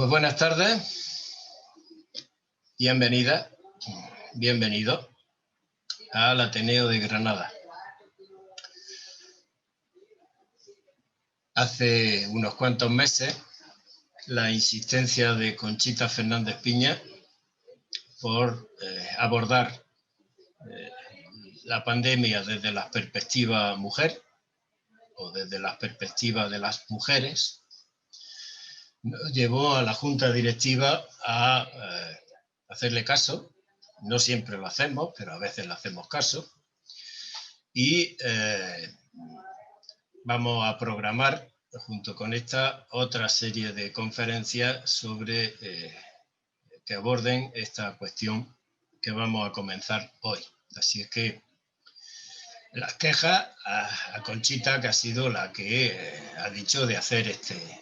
Pues buenas tardes, bienvenida, bienvenido al Ateneo de Granada. Hace unos cuantos meses, la insistencia de Conchita Fernández Piña por abordar la pandemia desde la perspectiva mujer o desde la perspectiva de las mujeres, nos llevó a la Junta Directiva a hacerle caso. No siempre lo hacemos, pero a veces le hacemos caso. Y vamos a programar, junto con esta, otra serie de conferencias sobre que aborden esta cuestión que vamos a comenzar hoy. Así es que las quejas a Conchita, que ha sido la que ha dicho de hacer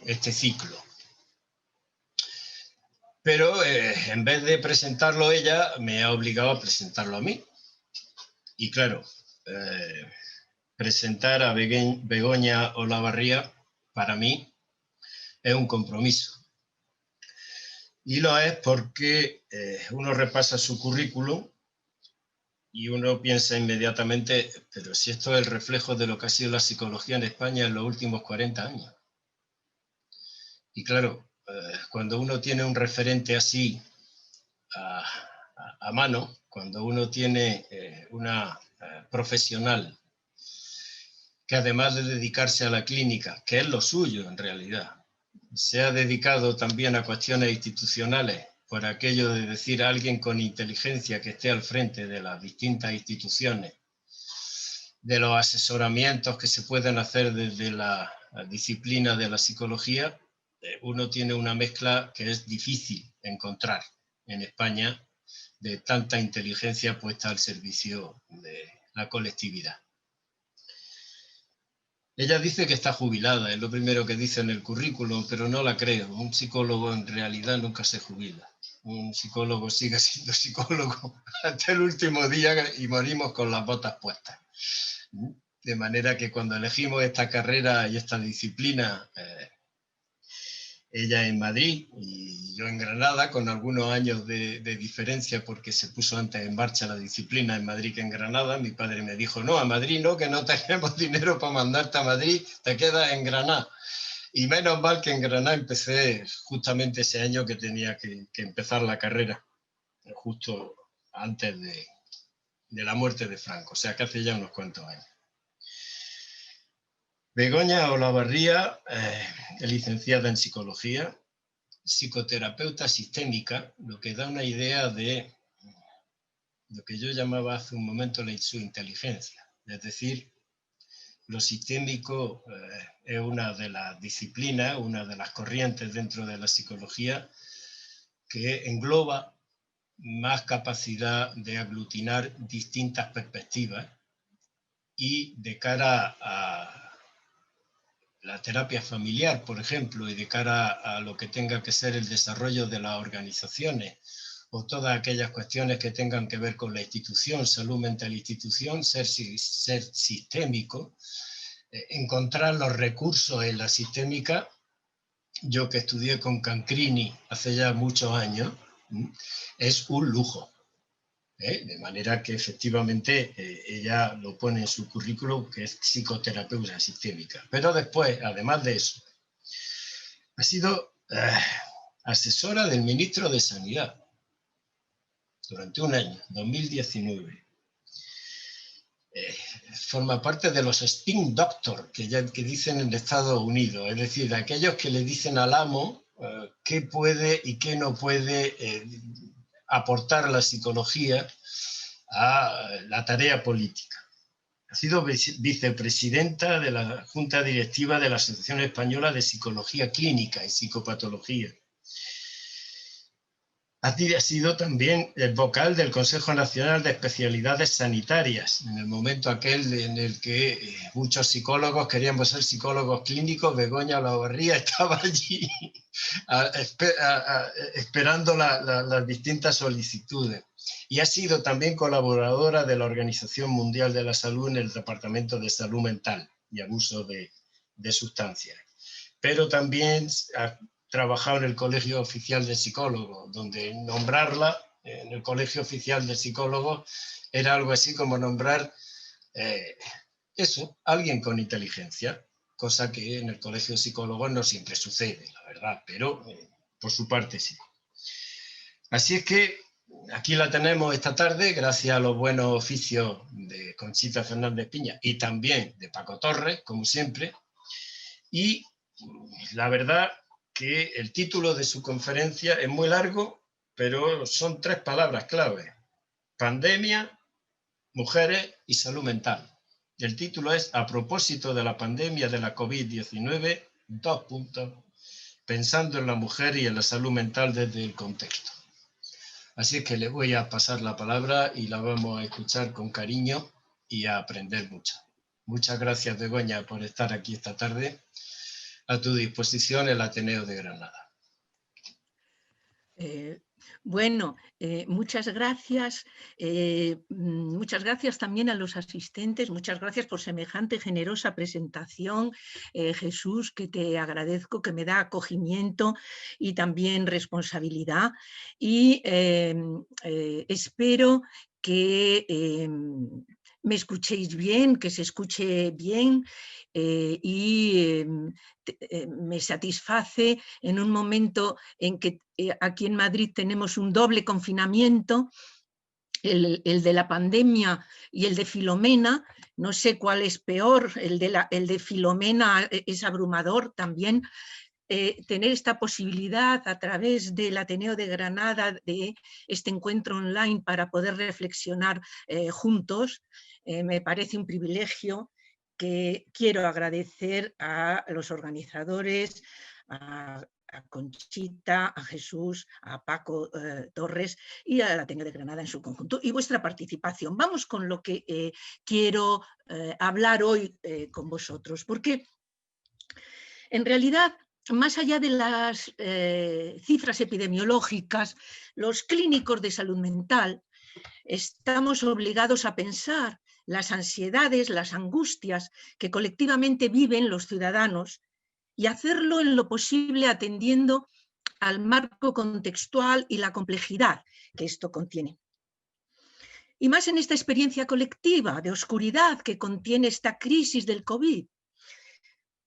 este ciclo. Pero en vez de presentarlo ella, me ha obligado a presentarlo a mí. Y claro, presentar a Begoña Olavarría, para mí, es un compromiso. Y lo es porque uno repasa su currículum y uno piensa inmediatamente, pero si esto es el reflejo de lo que ha sido la psicología en España en los últimos 40 años. Y claro, cuando uno tiene un referente así a mano, cuando uno tiene una profesional que además de dedicarse a la clínica, que es lo suyo en realidad, se ha dedicado también a cuestiones institucionales, por aquello de decir a alguien con inteligencia que esté al frente de las distintas instituciones, de los asesoramientos que se pueden hacer desde la disciplina de la psicología, uno tiene una mezcla que es difícil encontrar en España, de tanta inteligencia puesta al servicio de la colectividad. Ella dice que está jubilada, es lo primero que dice en el currículum, pero no la creo. Un psicólogo en realidad nunca se jubila. Un psicólogo sigue siendo psicólogo hasta el último día y morimos con las botas puestas. De manera que cuando elegimos esta carrera y esta disciplina, ella en Madrid y yo en Granada, con algunos años de diferencia porque se puso antes en marcha la disciplina en Madrid que en Granada. Mi padre me dijo, no, a Madrid no, que no tenemos dinero para mandarte a Madrid, te quedas en Granada. Y menos mal que en Granada empecé justamente ese año que tenía que empezar la carrera, justo antes de la muerte de Franco, o sea que hace ya unos cuantos años. Begoña Olavarría, licenciada en psicología, psicoterapeuta sistémica, lo que da una idea de lo que yo llamaba hace un momento su inteligencia. Es decir, lo sistémico es una de las disciplinas, una de las corrientes dentro de la psicología que engloba más capacidad de aglutinar distintas perspectivas y de cara a la terapia familiar, por ejemplo, y de cara a lo que tenga que ser el desarrollo de las organizaciones o todas aquellas cuestiones que tengan que ver con la institución, salud mental institución, ser sistémico, encontrar los recursos en la sistémica. Yo que estudié con Cancrini hace ya muchos años, es un lujo. De manera que efectivamente ella lo pone en su currículum, que es psicoterapeuta sistémica. Pero después, además de eso, ha sido asesora del ministro de Sanidad durante un año, 2019. Forma parte de los spin doctor que dicen en Estados Unidos, es decir, aquellos que le dicen al amo qué puede y qué no puede aportar la psicología a la tarea política. Ha sido vicepresidenta de la Junta Directiva de la Asociación Española de Psicología Clínica y Psicopatología. Ha sido también el vocal del Consejo Nacional de Especialidades Sanitarias, en el momento aquel en el que muchos psicólogos queríamos ser psicólogos clínicos. Begoña Olavarría estaba allí esperando las distintas solicitudes. Y ha sido también colaboradora de la Organización Mundial de la Salud en el Departamento de Salud Mental y Abuso de Sustancias. Pero también trabajado en el Colegio Oficial de Psicólogos, donde nombrarla en el Colegio Oficial de Psicólogos era algo así como nombrar alguien con inteligencia, cosa que en el Colegio de Psicólogos no siempre sucede, la verdad, pero por su parte sí. Así es que aquí la tenemos esta tarde, gracias a los buenos oficios de Conchita Fernández Piña y también de Paco Torres, como siempre. Y la verdad que el título de su conferencia es muy largo, pero son 3 palabras clave: pandemia, mujeres y salud mental. El título es: a propósito de la pandemia de la COVID-19, pensando en la mujer y en la salud mental desde el contexto. Así es que le voy a pasar la palabra y la vamos a escuchar con cariño y a aprender mucho. Muchas gracias, Begoña, por estar aquí esta tarde. A tu disposición, el Ateneo de Granada. Muchas gracias. Muchas gracias también a los asistentes. Muchas gracias por semejante generosa presentación. Jesús, que te agradezco, que me da acogimiento y también responsabilidad. Y espero que me escuchéis bien, que se escuche bien me satisface en un momento en que aquí en Madrid tenemos un doble confinamiento, el de la pandemia y el de Filomena. No sé cuál es peor, el de Filomena es abrumador también. Tener esta posibilidad a través del Ateneo de Granada, de este encuentro online para poder reflexionar juntos, me parece un privilegio que quiero agradecer a los organizadores, a Conchita, a Jesús, a Paco Torres y al Ateneo de Granada en su conjunto, y vuestra participación. Vamos con lo que quiero hablar hoy con vosotros, porque en realidad, más allá de las cifras epidemiológicas, los clínicos de salud mental estamos obligados a pensar las ansiedades, las angustias que colectivamente viven los ciudadanos y hacerlo en lo posible atendiendo al marco contextual y la complejidad que esto contiene. Y más en esta experiencia colectiva de oscuridad que contiene esta crisis del COVID.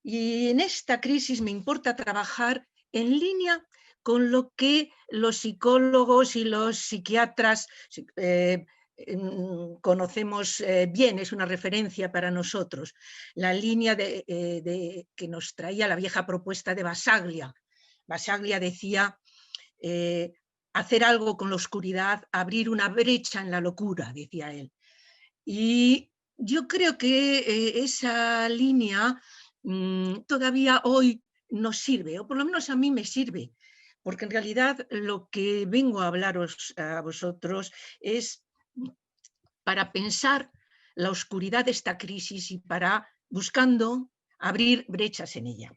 Y en esta crisis me importa trabajar en línea con lo que los psicólogos y los psiquiatras conocemos bien, es una referencia para nosotros, la línea que nos traía la vieja propuesta de Basaglia. Basaglia decía hacer algo con la oscuridad, abrir una brecha en la locura, decía él. Y yo creo que esa línea todavía hoy nos sirve, o por lo menos a mí me sirve, porque en realidad lo que vengo a hablaros a vosotros es para pensar la oscuridad de esta crisis y para buscando abrir brechas en ella.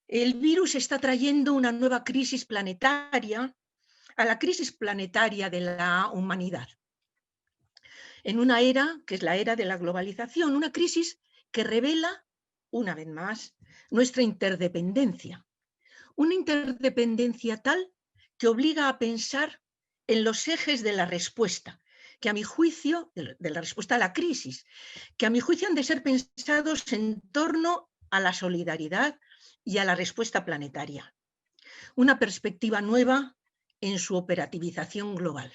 El virus está trayendo una nueva crisis planetaria a la crisis planetaria de la humanidad, en una era que es la era de la globalización, una crisis que revela, una vez más, nuestra interdependencia. Una interdependencia tal que obliga a pensar en los ejes de la respuesta, que a mi juicio, de la respuesta a la crisis, que a mi juicio han de ser pensados en torno a la solidaridad y a la respuesta planetaria. Una perspectiva nueva en su operativización global.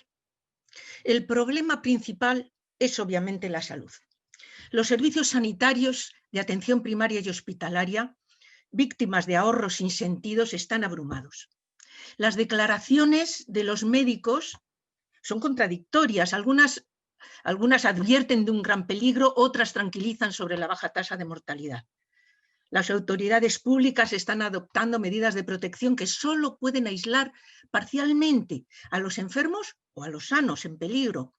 El problema principal es obviamente la salud. Los servicios sanitarios de atención primaria y hospitalaria, víctimas de ahorros sin sentidos, están abrumados. Las declaraciones de los médicos son contradictorias. Algunas advierten de un gran peligro, otras tranquilizan sobre la baja tasa de mortalidad. Las autoridades públicas están adoptando medidas de protección que solo pueden aislar parcialmente a los enfermos o a los sanos en peligro.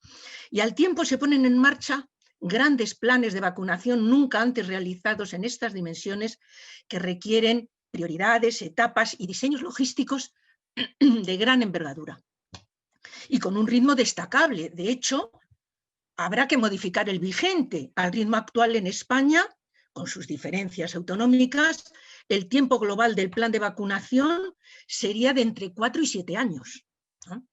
Y al tiempo se ponen en marcha grandes planes de vacunación nunca antes realizados en estas dimensiones, que requieren prioridades, etapas y diseños logísticos de gran envergadura. Y con un ritmo destacable. De hecho, habrá que modificar el vigente al ritmo actual en España, con sus diferencias autonómicas. el tiempo global del plan de vacunación sería de entre 4 y 7 años, ¿no?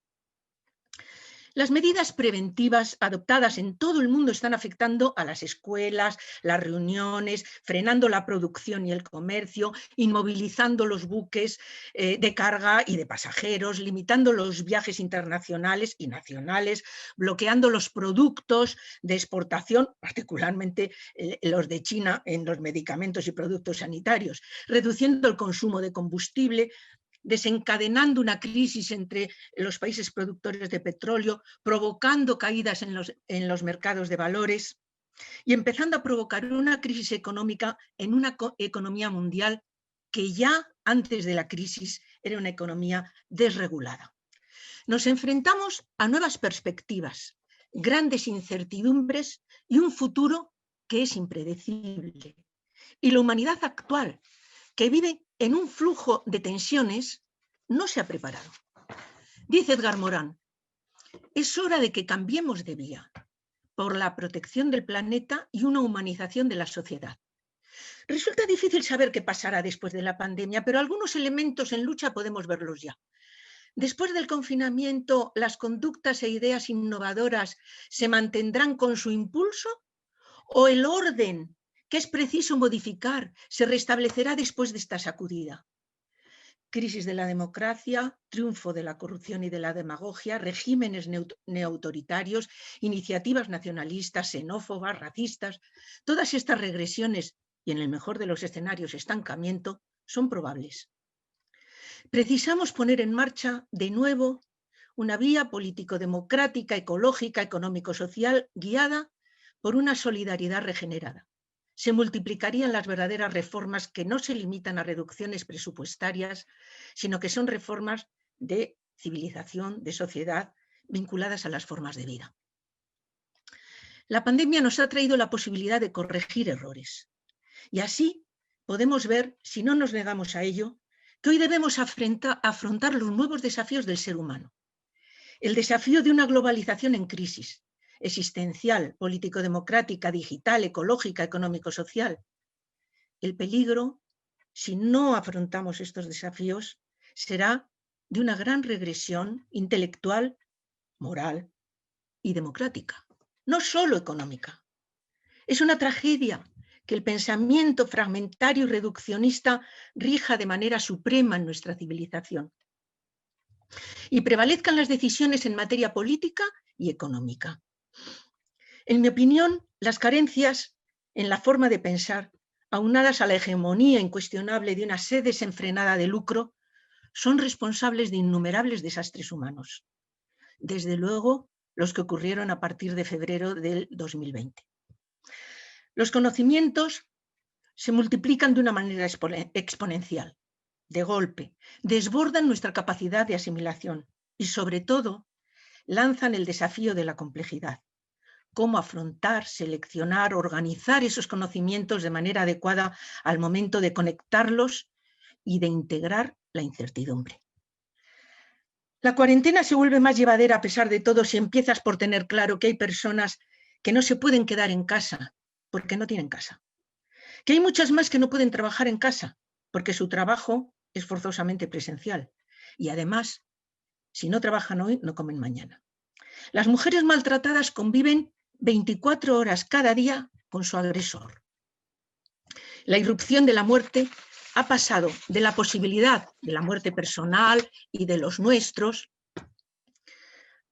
Las medidas preventivas adoptadas en todo el mundo están afectando a las escuelas, las reuniones, frenando la producción y el comercio, inmovilizando los buques de carga y de pasajeros, limitando los viajes internacionales y nacionales, bloqueando los productos de exportación, particularmente los de China en los medicamentos y productos sanitarios, reduciendo el consumo de combustible, desencadenando una crisis entre los países productores de petróleo, provocando caídas en los mercados de valores y empezando a provocar una crisis económica en una economía mundial que ya antes de la crisis era una economía desregulada. Nos enfrentamos a nuevas perspectivas, grandes incertidumbres y un futuro que es impredecible. Y la humanidad actual, que vive en un flujo de tensiones, no se ha preparado. Dice Edgar Morin, es hora de que cambiemos de vía por la protección del planeta y una humanización de la sociedad. Resulta difícil saber qué pasará después de la pandemia, pero algunos elementos en lucha podemos verlos ya. Después del confinamiento, ¿las conductas e ideas innovadoras se mantendrán con su impulso? ¿O el orden que es preciso modificar se restablecerá después de esta sacudida? Crisis de la democracia, triunfo de la corrupción y de la demagogia, regímenes neoautoritarios, iniciativas nacionalistas, xenófobas, racistas, todas estas regresiones y en el mejor de los escenarios estancamiento son probables. Precisamos poner en marcha de nuevo una vía político-democrática, ecológica, económico-social guiada por una solidaridad regenerada. Se multiplicarían las verdaderas reformas que no se limitan a reducciones presupuestarias, sino que son reformas de civilización, de sociedad, vinculadas a las formas de vida. La pandemia nos ha traído la posibilidad de corregir errores. Y así podemos ver, si no nos negamos a ello, que hoy debemos afrontar los nuevos desafíos del ser humano. El desafío de una globalización en crisis, existencial, político-democrática, digital, ecológica, económico-social. El peligro, si no afrontamos estos desafíos, será de una gran regresión intelectual, moral y democrática, no solo económica. Es una tragedia que el pensamiento fragmentario y reduccionista rija de manera suprema en nuestra civilización y prevalezcan las decisiones en materia política y económica. En mi opinión, las carencias en la forma de pensar, aunadas a la hegemonía incuestionable de una sed desenfrenada de lucro, son responsables de innumerables desastres humanos. Desde luego, los que ocurrieron a partir de febrero del 2020. Los conocimientos se multiplican de una manera exponencial, de golpe, desbordan nuestra capacidad de asimilación y, sobre todo, lanzan el desafío de la complejidad. Cómo afrontar, seleccionar, organizar esos conocimientos de manera adecuada al momento de conectarlos y de integrar la incertidumbre. La cuarentena se vuelve más llevadera a pesar de todo si empiezas por tener claro que hay personas que no se pueden quedar en casa porque no tienen casa. Que hay muchas más que no pueden trabajar en casa porque su trabajo es forzosamente presencial. Y además, si no trabajan hoy, no comen mañana. Las mujeres maltratadas conviven 24 horas cada día con su agresor. La irrupción de la muerte ha pasado de la posibilidad de la muerte personal y de los nuestros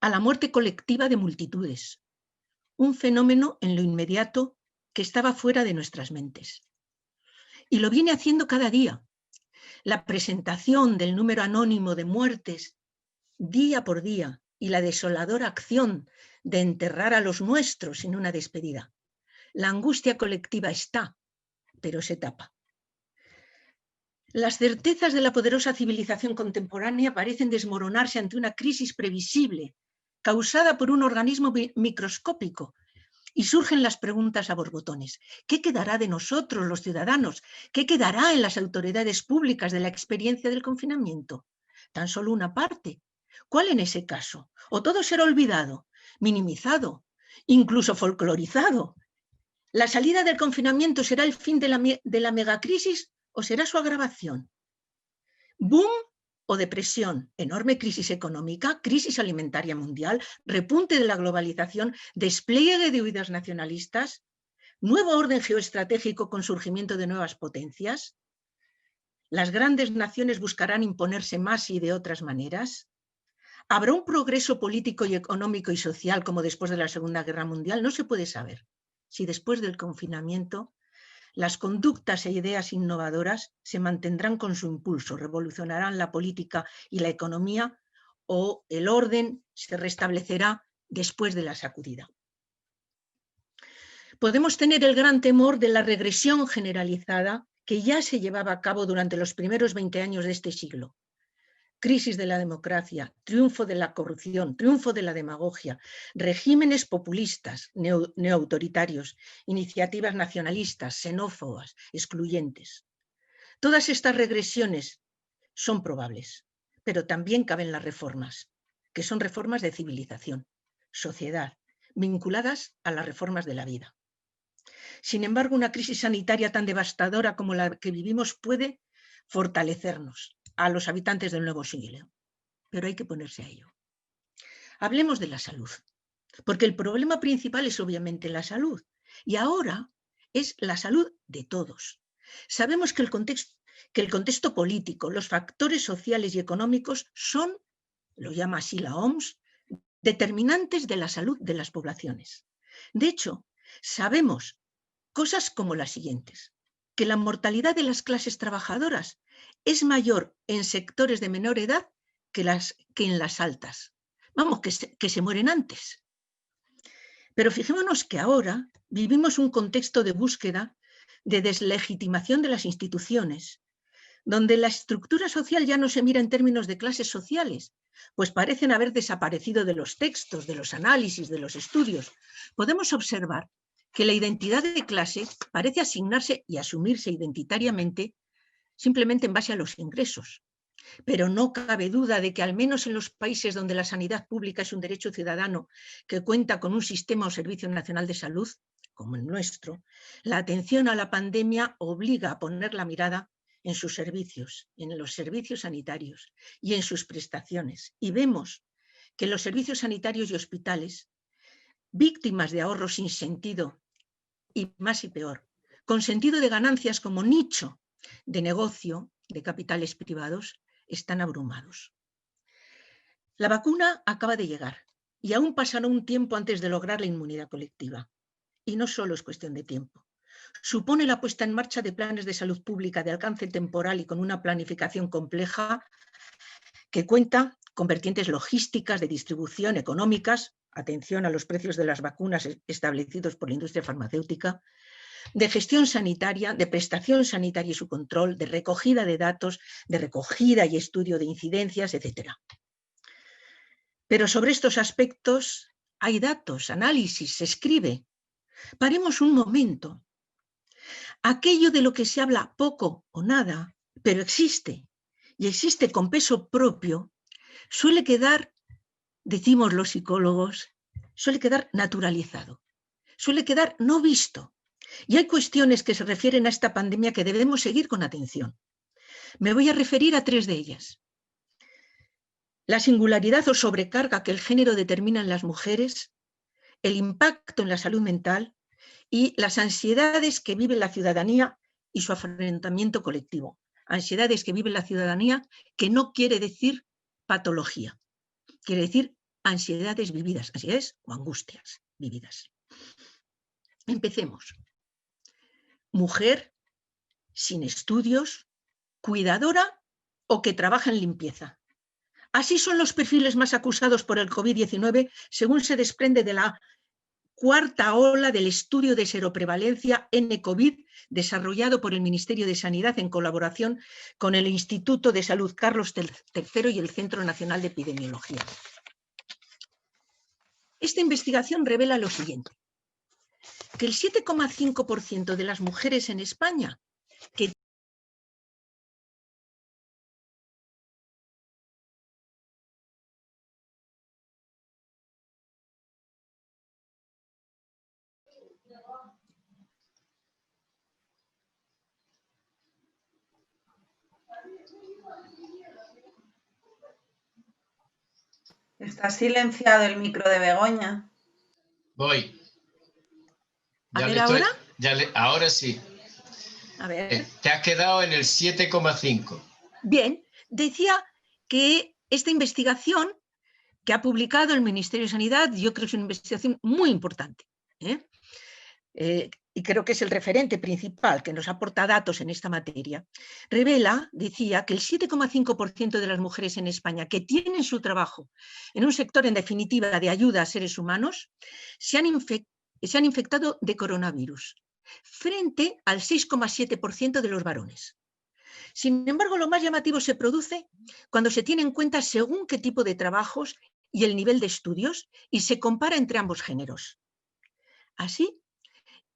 a la muerte colectiva de multitudes, un fenómeno en lo inmediato que estaba fuera de nuestras mentes. Y lo viene haciendo cada día. La presentación del número anónimo de muertes día por día y la desoladora acción de enterrar a los nuestros en una despedida. La angustia colectiva está, pero se tapa. Las certezas de la poderosa civilización contemporánea parecen desmoronarse ante una crisis previsible, causada por un organismo microscópico, y surgen las preguntas a borbotones. ¿Qué quedará de nosotros, los ciudadanos? ¿Qué quedará en las autoridades públicas de la experiencia del confinamiento? Tan solo una parte. ¿Cuál en ese caso? ¿O todo será olvidado, minimizado, incluso folclorizado? ¿La salida del confinamiento será el fin de la megacrisis o será su agravación? ¿Boom o depresión? Enorme crisis económica, crisis alimentaria mundial, repunte de la globalización, despliegue de huidas nacionalistas, nuevo orden geoestratégico con surgimiento de nuevas potencias. ¿Las grandes naciones buscarán imponerse más y de otras maneras? ¿Habrá un progreso político y económico y social como después de la Segunda Guerra Mundial? No se puede saber si después del confinamiento las conductas e ideas innovadoras se mantendrán con su impulso, revolucionarán la política y la economía, o el orden se restablecerá después de la sacudida. Podemos tener el gran temor de la regresión generalizada que ya se llevaba a cabo durante los primeros 20 años de este siglo. Crisis de la democracia, triunfo de la corrupción, triunfo de la demagogia, regímenes populistas, neoautoritarios, iniciativas nacionalistas, xenófobas, excluyentes. Todas estas regresiones son probables, pero también caben las reformas, que son reformas de civilización, sociedad, vinculadas a las reformas de la vida. Sin embargo, una crisis sanitaria tan devastadora como la que vivimos puede fortalecernos a los habitantes del nuevo siglo, pero hay que ponerse a ello. Hablemos de la salud, porque el problema principal es obviamente la salud, y ahora es la salud de todos. Sabemos que el contexto político, los factores sociales y económicos son, lo llama así la OMS, determinantes de la salud de las poblaciones. De hecho, sabemos cosas como las siguientes: que la mortalidad de las clases trabajadoras es mayor en sectores de menor edad que en las altas. Vamos, que se mueren antes. Pero fijémonos que ahora vivimos un contexto de búsqueda de deslegitimación de las instituciones, donde la estructura social ya no se mira en términos de clases sociales, pues parecen haber desaparecido de los textos, de los análisis, de los estudios. Podemos observar que la identidad de clase parece asignarse y asumirse identitariamente simplemente en base a los ingresos. Pero no cabe duda de que, al menos en los países donde la sanidad pública es un derecho ciudadano que cuenta con un sistema o servicio nacional de salud, como el nuestro, la atención a la pandemia obliga a poner la mirada en sus servicios, en los servicios sanitarios y en sus prestaciones. Y vemos que los servicios sanitarios y hospitales, víctimas de ahorros sin sentido y más y peor, con sentido de ganancias como nicho de negocio de capitales privados, están abrumados. La vacuna acaba de llegar y aún pasará un tiempo antes de lograr la inmunidad colectiva. Y no solo es cuestión de tiempo. Supone la puesta en marcha de planes de salud pública de alcance temporal y con una planificación compleja que cuenta con vertientes logísticas, de distribución, económicas, atención a los precios de las vacunas establecidos por la industria farmacéutica, de gestión sanitaria, de prestación sanitaria y su control, de recogida de datos, de recogida y estudio de incidencias, etc. Pero sobre estos aspectos hay datos, análisis, se escribe. Paremos un momento. Aquello de lo que se habla poco o nada, pero existe, y existe con peso propio, suele quedar, decimos los psicólogos, suele quedar naturalizado, suele quedar no visto. Y hay cuestiones que se refieren a esta pandemia que debemos seguir con atención. Me voy a referir a 3 de ellas. La singularidad o sobrecarga que el género determina en las mujeres, el impacto en la salud mental y las ansiedades que vive la ciudadanía y su afrontamiento colectivo. Ansiedades que vive la ciudadanía, que no quiere decir patología, quiere decir ansiedades vividas, ansiedades o angustias vividas. Empecemos. Mujer, sin estudios, cuidadora o que trabaja en limpieza. Así son los perfiles más acusados por el COVID-19, según se desprende de la 4ª ola del estudio de seroprevalencia N-COVID, desarrollado por el Ministerio de Sanidad en colaboración con el Instituto de Salud Carlos III y el Centro Nacional de Epidemiología. Esta investigación revela lo siguiente: que el 7,5% de las mujeres en España que Está silenciado el micro de Begoña. Voy. A ver, ¿ahora? Ahora sí. A ver. Te has quedado en el 7,5. Bien, decía que esta investigación que ha publicado el Ministerio de Sanidad, yo creo que es una investigación muy importante, y creo que es el referente principal que nos aporta datos en esta materia, revela, decía, que el 7,5% de las mujeres en España que tienen su trabajo en un sector, en definitiva, de ayuda a seres humanos, se han infectado de coronavirus, frente al 6,7% de los varones. Sin embargo, lo más llamativo se produce cuando se tiene en cuenta según qué tipo de trabajos y el nivel de estudios y se compara entre ambos géneros. Así,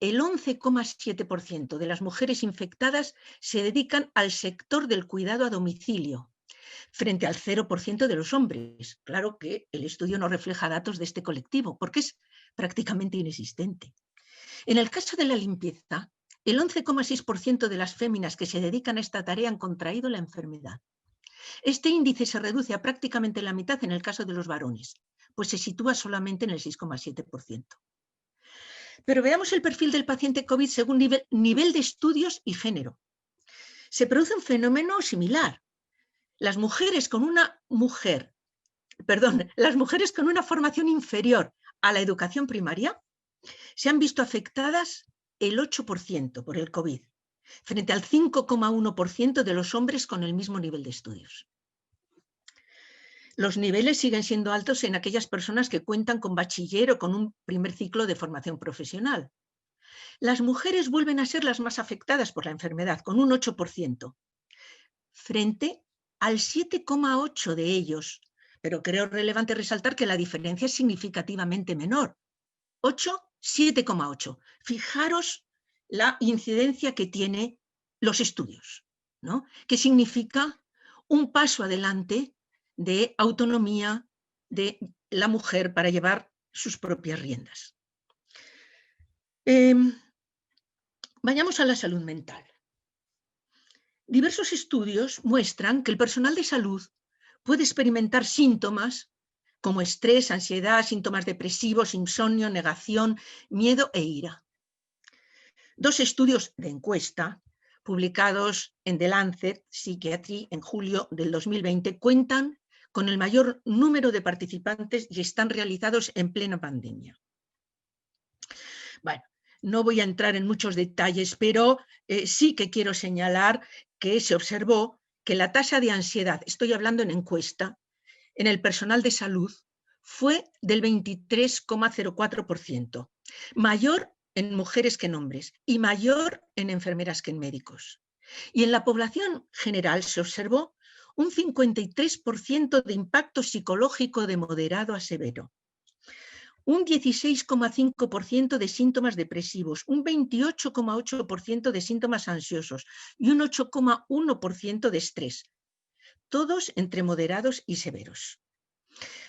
el 11,7% de las mujeres infectadas se dedican al sector del cuidado a domicilio, frente al 0% de los hombres. Claro que el estudio no refleja datos de este colectivo, porque es prácticamente inexistente. En el caso de la limpieza, el 11,6% de las féminas que se dedican a esta tarea han contraído la enfermedad. Este índice se reduce a prácticamente la mitad en el caso de los varones, pues se sitúa solamente en el 6,7%. Pero veamos el perfil del paciente COVID según nivel de estudios y género. Se produce un fenómeno similar. Las mujeres con una formación inferior a la educación primaria se han visto afectadas el 8% por el COVID, frente al 5,1% de los hombres con el mismo nivel de estudios. Los niveles siguen siendo altos en aquellas personas que cuentan con bachiller o con un primer ciclo de formación profesional. Las mujeres vuelven a ser las más afectadas por la enfermedad, con un 8%, frente al 7,8% de ellos, pero creo relevante resaltar que la diferencia es significativamente menor. 8, 7,8. Fijaros la incidencia que tiene los estudios, ¿no? Que significa un paso adelante de autonomía de la mujer para llevar sus propias riendas. Vayamos a la salud mental. Diversos estudios muestran que el personal de salud puede experimentar síntomas como estrés, ansiedad, síntomas depresivos, insomnio, negación, miedo e ira. 2 estudios de encuesta publicados en The Lancet Psychiatry en julio del 2020 cuentan con el mayor número de participantes y están realizados en plena pandemia. Bueno, no voy a entrar en muchos detalles, pero sí que quiero señalar que se observó que la tasa de ansiedad, estoy hablando en encuesta, en el personal de salud fue del 23,04%, mayor en mujeres que en hombres y mayor en enfermeras que en médicos. Y en la población general se observó un 53% de impacto psicológico de moderado a severo, un 16,5% de síntomas depresivos, un 28,8% de síntomas ansiosos y un 8,1% de estrés, todos entre moderados y severos.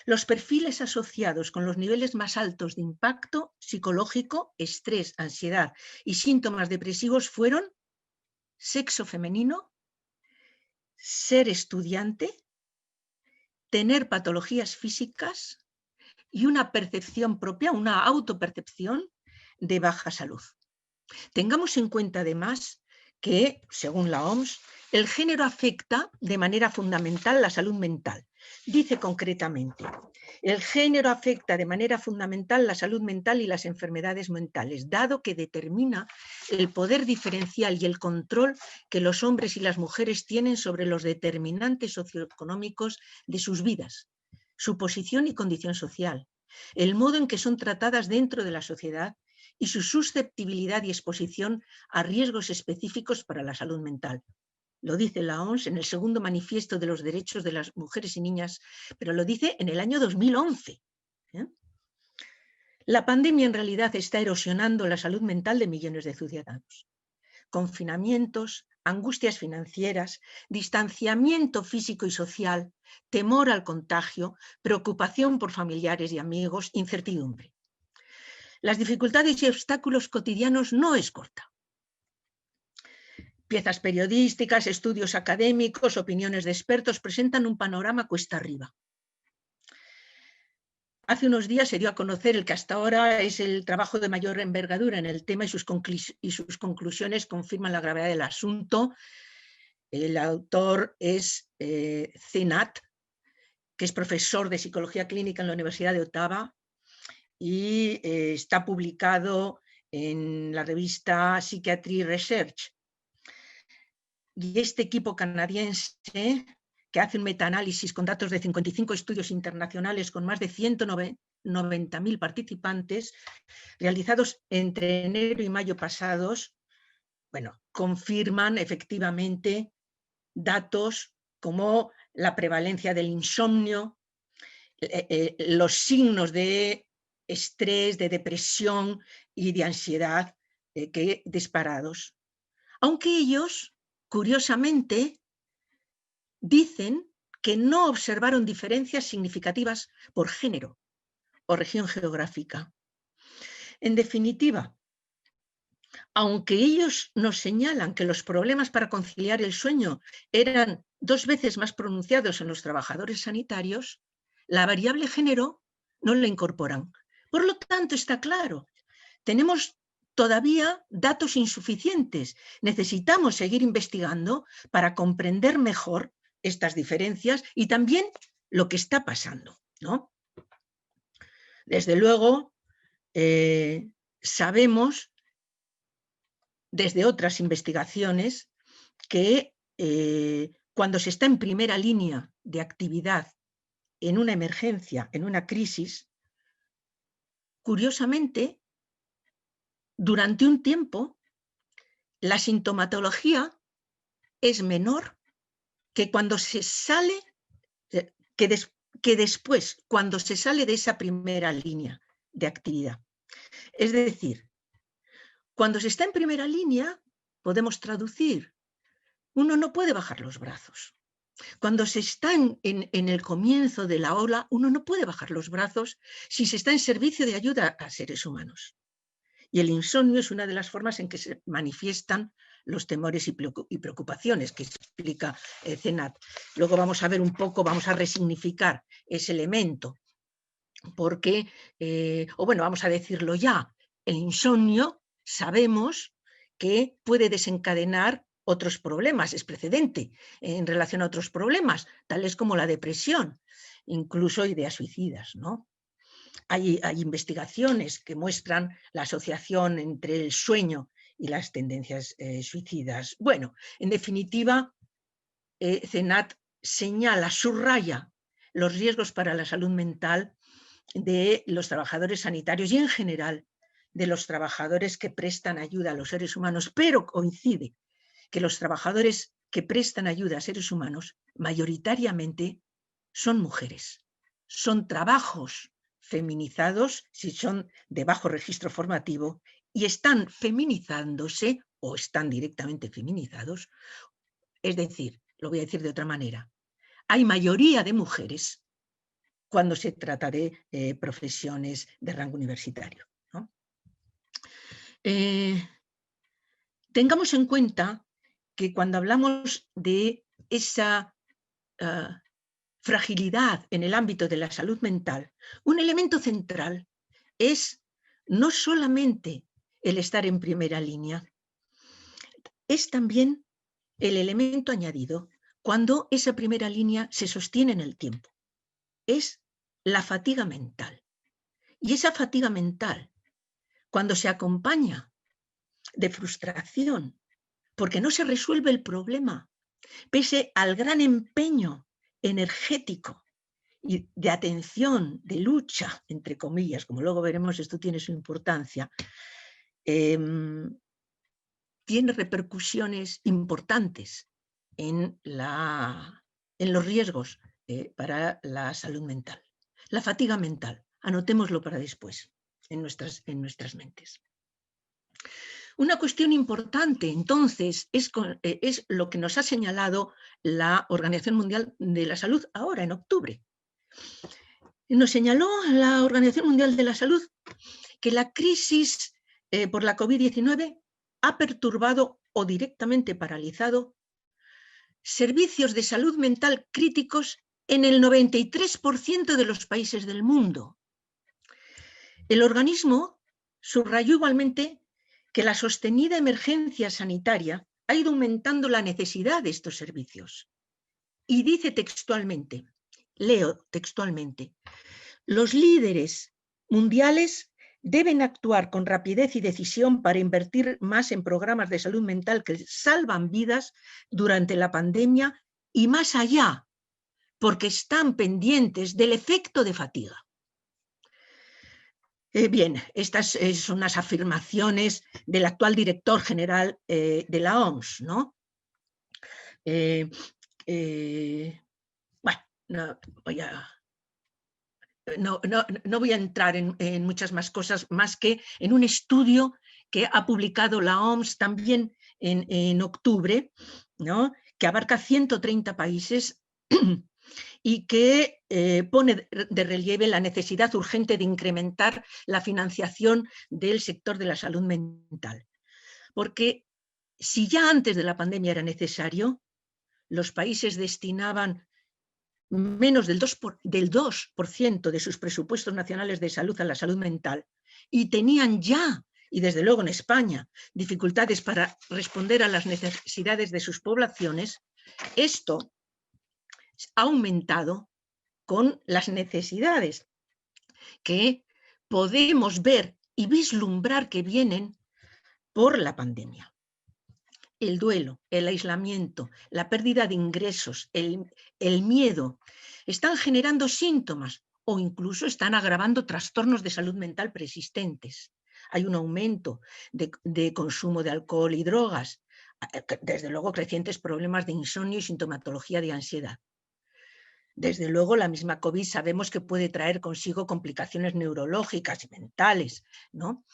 Los perfiles asociados con los niveles más altos de impacto psicológico, estrés, ansiedad y síntomas depresivos fueron sexo femenino, ser estudiante, tener patologías físicas y una percepción propia, una autopercepción de baja salud. Tengamos en cuenta además que, según la OMS, el género afecta de manera fundamental la salud mental. Dice concretamente, el género afecta de manera fundamental la salud mental y las enfermedades mentales, dado que determina el poder diferencial y el control que los hombres y las mujeres tienen sobre los determinantes socioeconómicos de sus vidas, su posición y condición social, el modo en que son tratadas dentro de la sociedad y su susceptibilidad y exposición a riesgos específicos para la salud mental. Lo dice la OMS en el segundo manifiesto de los derechos de las mujeres y niñas, pero lo dice en el año 2011. La pandemia en realidad está erosionando la salud mental de millones de ciudadanos. Confinamientos, angustias financieras, distanciamiento físico y social, temor al contagio, preocupación por familiares y amigos, incertidumbre. Las dificultades y obstáculos cotidianos no es corta. Piezas periodísticas, estudios académicos, opiniones de expertos presentan un panorama cuesta arriba. Hace unos días se dio a conocer el que hasta ahora es el trabajo de mayor envergadura en el tema y sus conclusiones confirman la gravedad del asunto. El autor es Cenat, que es profesor de Psicología Clínica en la Universidad de Ottawa y está publicado en la revista Psychiatry Research. Y este equipo canadiense, que hace un metaanálisis con datos de 55 estudios internacionales con más de 190.000 participantes, realizados entre enero y mayo pasados, bueno, confirman efectivamente datos como la prevalencia del insomnio, los signos de estrés, de depresión y de ansiedad que disparados. Aunque ellos, curiosamente, dicen que no observaron diferencias significativas por género o región geográfica. En definitiva, aunque ellos nos señalan que los problemas para conciliar el sueño eran 2 veces más pronunciados en los trabajadores sanitarios, la variable género no la incorporan. Por lo tanto, está claro, tenemos todavía datos insuficientes. Necesitamos seguir investigando para comprender mejor estas diferencias y también lo que está pasando, ¿no? Desde luego, sabemos desde otras investigaciones que cuando se está en primera línea de actividad en una emergencia, en una crisis, curiosamente, durante un tiempo, la sintomatología es menor que cuando se sale, que después, cuando se sale de esa primera línea de actividad. Es decir, cuando se está en primera línea, podemos traducir, uno no puede bajar los brazos. Cuando se está en el comienzo de la ola, uno no puede bajar los brazos si se está en servicio de ayuda a seres humanos. Y el insomnio es una de las formas en que se manifiestan los temores y preocupaciones que explica Cenat. Luego vamos a ver un poco, vamos a resignificar ese elemento, porque, vamos a decirlo ya, el insomnio sabemos que puede desencadenar otros problemas, es precedente en relación a otros problemas, tales como la depresión, incluso ideas suicidas, ¿no? Hay investigaciones que muestran la asociación entre el sueño y las tendencias suicidas. Bueno, en definitiva, Cenat señala, subraya los riesgos para la salud mental de los trabajadores sanitarios y en general de los trabajadores que prestan ayuda a los seres humanos, pero coincide que los trabajadores que prestan ayuda a seres humanos mayoritariamente son mujeres, son trabajos feminizados si son de bajo registro formativo y están feminizándose o están directamente feminizados. Es decir, lo voy a decir de otra manera, hay mayoría de mujeres cuando se trata de profesiones de rango universitario, ¿no? Tengamos en cuenta que cuando hablamos de esa fragilidad en el ámbito de la salud mental, un elemento central es no solamente el estar en primera línea, es también el elemento añadido cuando esa primera línea se sostiene en el tiempo. Es la fatiga mental. Y esa fatiga mental, cuando se acompaña de frustración, porque no se resuelve el problema, pese al gran empeño energético y de atención, de lucha, entre comillas, como luego veremos, esto tiene su importancia, tiene repercusiones importantes en los riesgos para la salud mental. La fatiga mental, anotémoslo para después en nuestras mentes. Una cuestión importante, entonces, es lo que nos ha señalado la Organización Mundial de la Salud ahora, en octubre. Nos señaló la Organización Mundial de la Salud que la crisis por la COVID-19 ha perturbado o directamente paralizado servicios de salud mental críticos en el 93% de los países del mundo. El organismo subrayó igualmente que la sostenida emergencia sanitaria ha ido aumentando la necesidad de estos servicios. Y dice textualmente, leo textualmente, los líderes mundiales deben actuar con rapidez y decisión para invertir más en programas de salud mental que salvan vidas durante la pandemia y más allá, porque están pendientes del efecto de fatiga. Bien, estas son unas afirmaciones del actual director general de la OMS, ¿no? Bueno, no voy a entrar en muchas más cosas, más que en un estudio que ha publicado la OMS también en octubre, ¿no? Que abarca 130 países y que pone de relieve la necesidad urgente de incrementar la financiación del sector de la salud mental. Porque si ya antes de la pandemia era necesario, los países destinaban menos del 2% de sus presupuestos nacionales de salud a la salud mental y tenían ya, y desde luego en España, dificultades para responder a las necesidades de sus poblaciones, esto ha aumentado con las necesidades que podemos ver y vislumbrar que vienen por la pandemia. El duelo, el aislamiento, la pérdida de ingresos, el miedo, están generando síntomas o incluso están agravando trastornos de salud mental persistentes. Hay un aumento de consumo de alcohol y drogas, desde luego crecientes problemas de insomnio y sintomatología de ansiedad. Desde luego, la misma COVID sabemos que puede traer consigo complicaciones neurológicas y mentales, ¿no?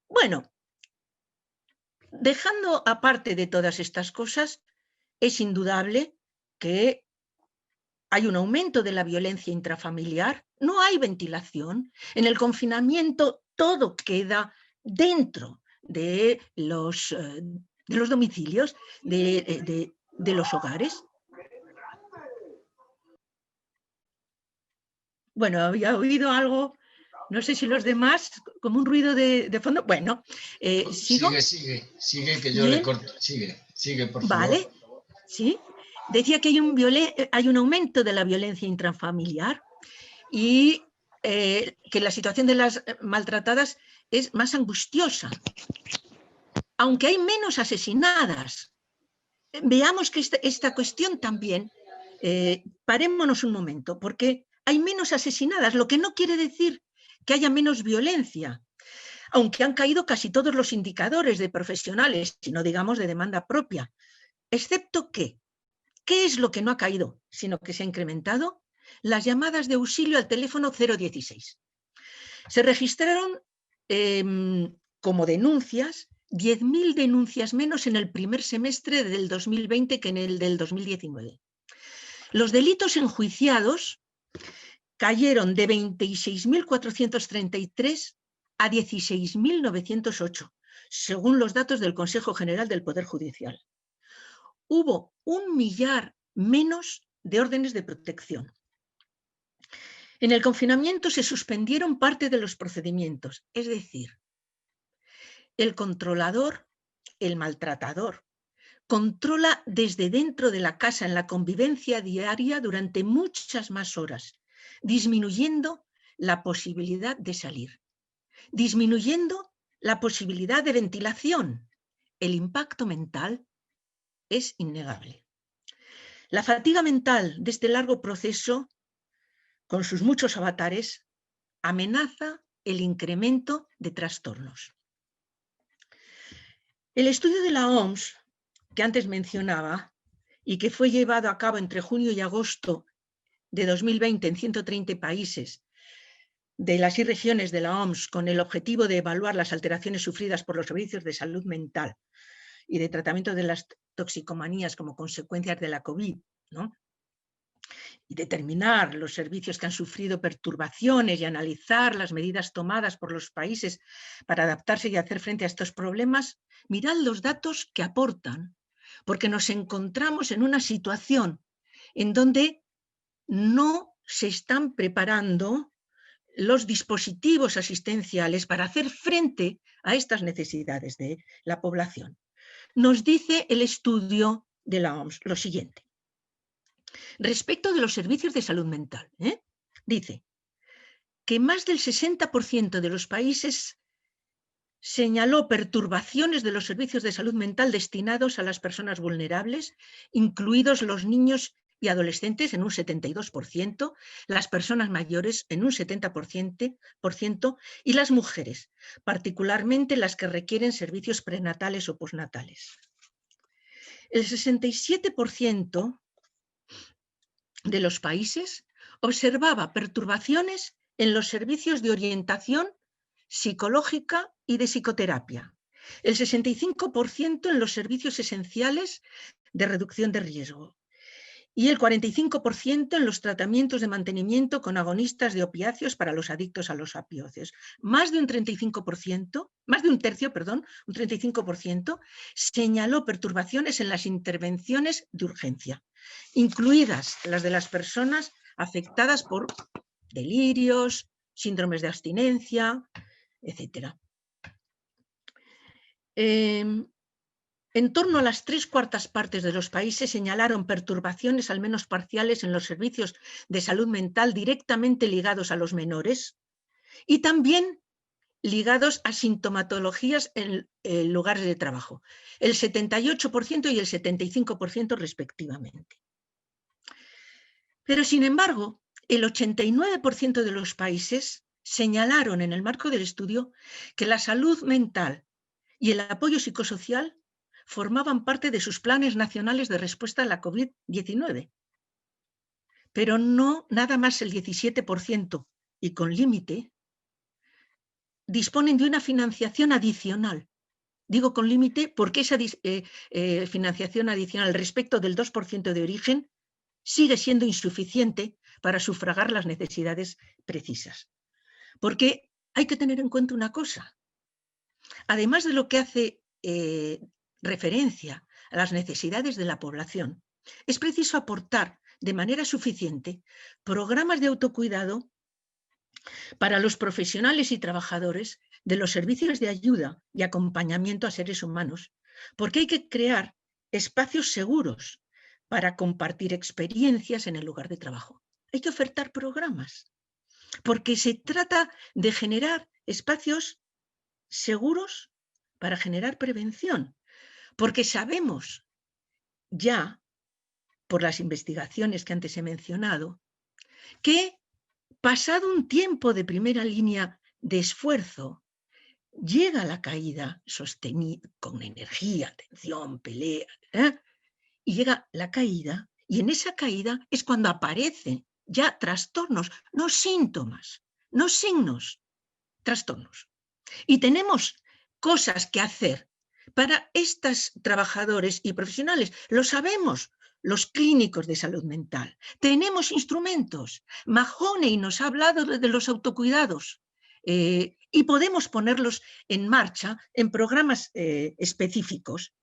Bueno, dejando aparte de todas estas cosas, es indudable que hay un aumento de la violencia intrafamiliar, no hay ventilación. En el confinamiento todo queda dentro de los domicilios, de los hogares. Bueno, había oído algo, no sé si los demás, como un ruido de fondo. Bueno, ¿sigo? Sigue, que yo le corto. Sigue, por favor. Vale, sí. Decía que hay un aumento de la violencia intrafamiliar y que la situación de las maltratadas es más angustiosa. Aunque hay menos asesinadas. Veamos que esta cuestión también, parémonos un momento, porque hay menos asesinadas, lo que no quiere decir que haya menos violencia, aunque han caído casi todos los indicadores de profesionales, si no digamos de demanda propia, excepto que, ¿qué es lo que no ha caído, sino que se ha incrementado? Las llamadas de auxilio al teléfono 016. Se registraron como denuncias 10.000 denuncias menos en el primer semestre del 2020 que en el del 2019. Los delitos enjuiciados cayeron de 26.433 a 16.908, según los datos del Consejo General del Poder Judicial. Hubo 1 millar menos de órdenes de protección. En el confinamiento se suspendieron parte de los procedimientos, es decir, el controlador, el maltratador, controla desde dentro de la casa en la convivencia diaria durante muchas más horas, disminuyendo la posibilidad de salir, disminuyendo la posibilidad de ventilación. El impacto mental es innegable. La fatiga mental de este largo proceso, con sus muchos avatares, amenaza el incremento de trastornos. El estudio de la OMS, que antes mencionaba, y que fue llevado a cabo entre junio y agosto de 2020 en 130 países de las 6 regiones de la OMS, con el objetivo de evaluar las alteraciones sufridas por los servicios de salud mental y de tratamiento de las toxicomanías como consecuencias de la COVID, ¿no? Y determinar los servicios que han sufrido perturbaciones y analizar las medidas tomadas por los países para adaptarse y hacer frente a estos problemas, mirad los datos que aportan, porque nos encontramos en una situación en donde no se están preparando los dispositivos asistenciales para hacer frente a estas necesidades de la población. Nos dice el estudio de la OMS lo siguiente. Respecto de los servicios de salud mental, dice que más del 60% de los países señaló perturbaciones de los servicios de salud mental destinados a las personas vulnerables, incluidos los niños y adolescentes en un 72%, las personas mayores en un 70% y las mujeres, particularmente las que requieren servicios prenatales o postnatales. El 67% de los países observaba perturbaciones en los servicios de orientación psicológica y de psicoterapia, el 65% en los servicios esenciales de reducción de riesgo y el 45% en los tratamientos de mantenimiento con agonistas de opiáceos para los adictos a los opiáceos. Más de un 35%, más de un tercio, perdón, un 35% señaló perturbaciones en las intervenciones de urgencia, incluidas las de las personas afectadas por delirios, síndromes de abstinencia, etc. En torno a las 3/4 partes de los países señalaron perturbaciones al menos parciales en los servicios de salud mental directamente ligados a los menores y también ligados a sintomatologías en lugares de trabajo, el 78% y el 75% respectivamente. Pero sin embargo, el 89% de los países señalaron en el marco del estudio que la salud mental y el apoyo psicosocial formaban parte de sus planes nacionales de respuesta a la COVID-19. Pero no nada más el 17%, y con límite, disponen de una financiación adicional. Digo con límite porque esa financiación adicional respecto del 2% de origen sigue siendo insuficiente para sufragar las necesidades precisas. Porque hay que tener en cuenta una cosa. Además de lo que hace referencia a las necesidades de la población, es preciso aportar de manera suficiente programas de autocuidado para los profesionales y trabajadores de los servicios de ayuda y acompañamiento a seres humanos, porque hay que crear espacios seguros para compartir experiencias en el lugar de trabajo. Hay que ofertar programas, porque se trata de generar espacios seguros para generar prevención, porque sabemos ya, por las investigaciones que antes he mencionado, que pasado un tiempo de primera línea de esfuerzo, llega la caída sostenida con energía, atención, pelea, y llega la caída, y en esa caída es cuando aparecen ya trastornos, no síntomas, no signos, trastornos. Y tenemos cosas que hacer para estos trabajadores y profesionales. Lo sabemos, los clínicos de salud mental. Tenemos instrumentos. Mahoney nos ha hablado de los autocuidados y podemos ponerlos en marcha en programas específicos,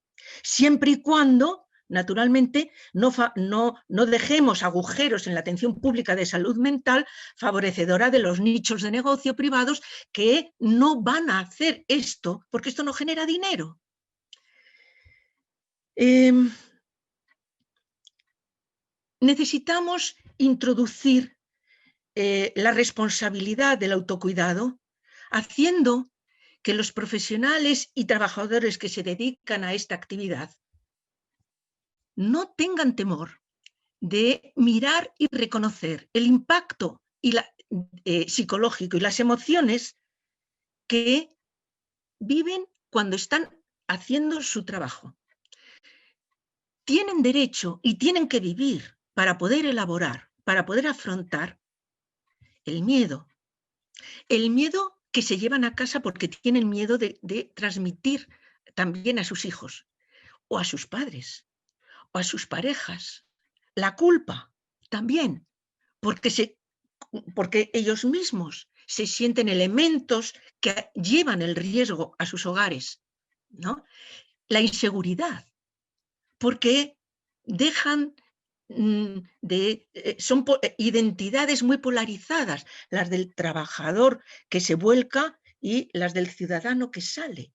siempre y cuando, naturalmente, no dejemos agujeros en la atención pública de salud mental favorecedora de los nichos de negocio privados que no van a hacer esto, porque esto no genera dinero. Necesitamos introducir la responsabilidad del autocuidado, haciendo que los profesionales y trabajadores que se dedican a esta actividad no tengan temor de mirar y reconocer el impacto psicológico y las emociones que viven cuando están haciendo su trabajo. Tienen derecho y tienen que vivir para poder elaborar, para poder afrontar el miedo que se llevan a casa porque tienen miedo de transmitir también a sus hijos o a sus padres o a sus parejas. La culpa también, porque ellos mismos se sienten elementos que llevan el riesgo a sus hogares, ¿no? La inseguridad, porque dejan son identidades muy polarizadas, las del trabajador que se vuelca y las del ciudadano que sale.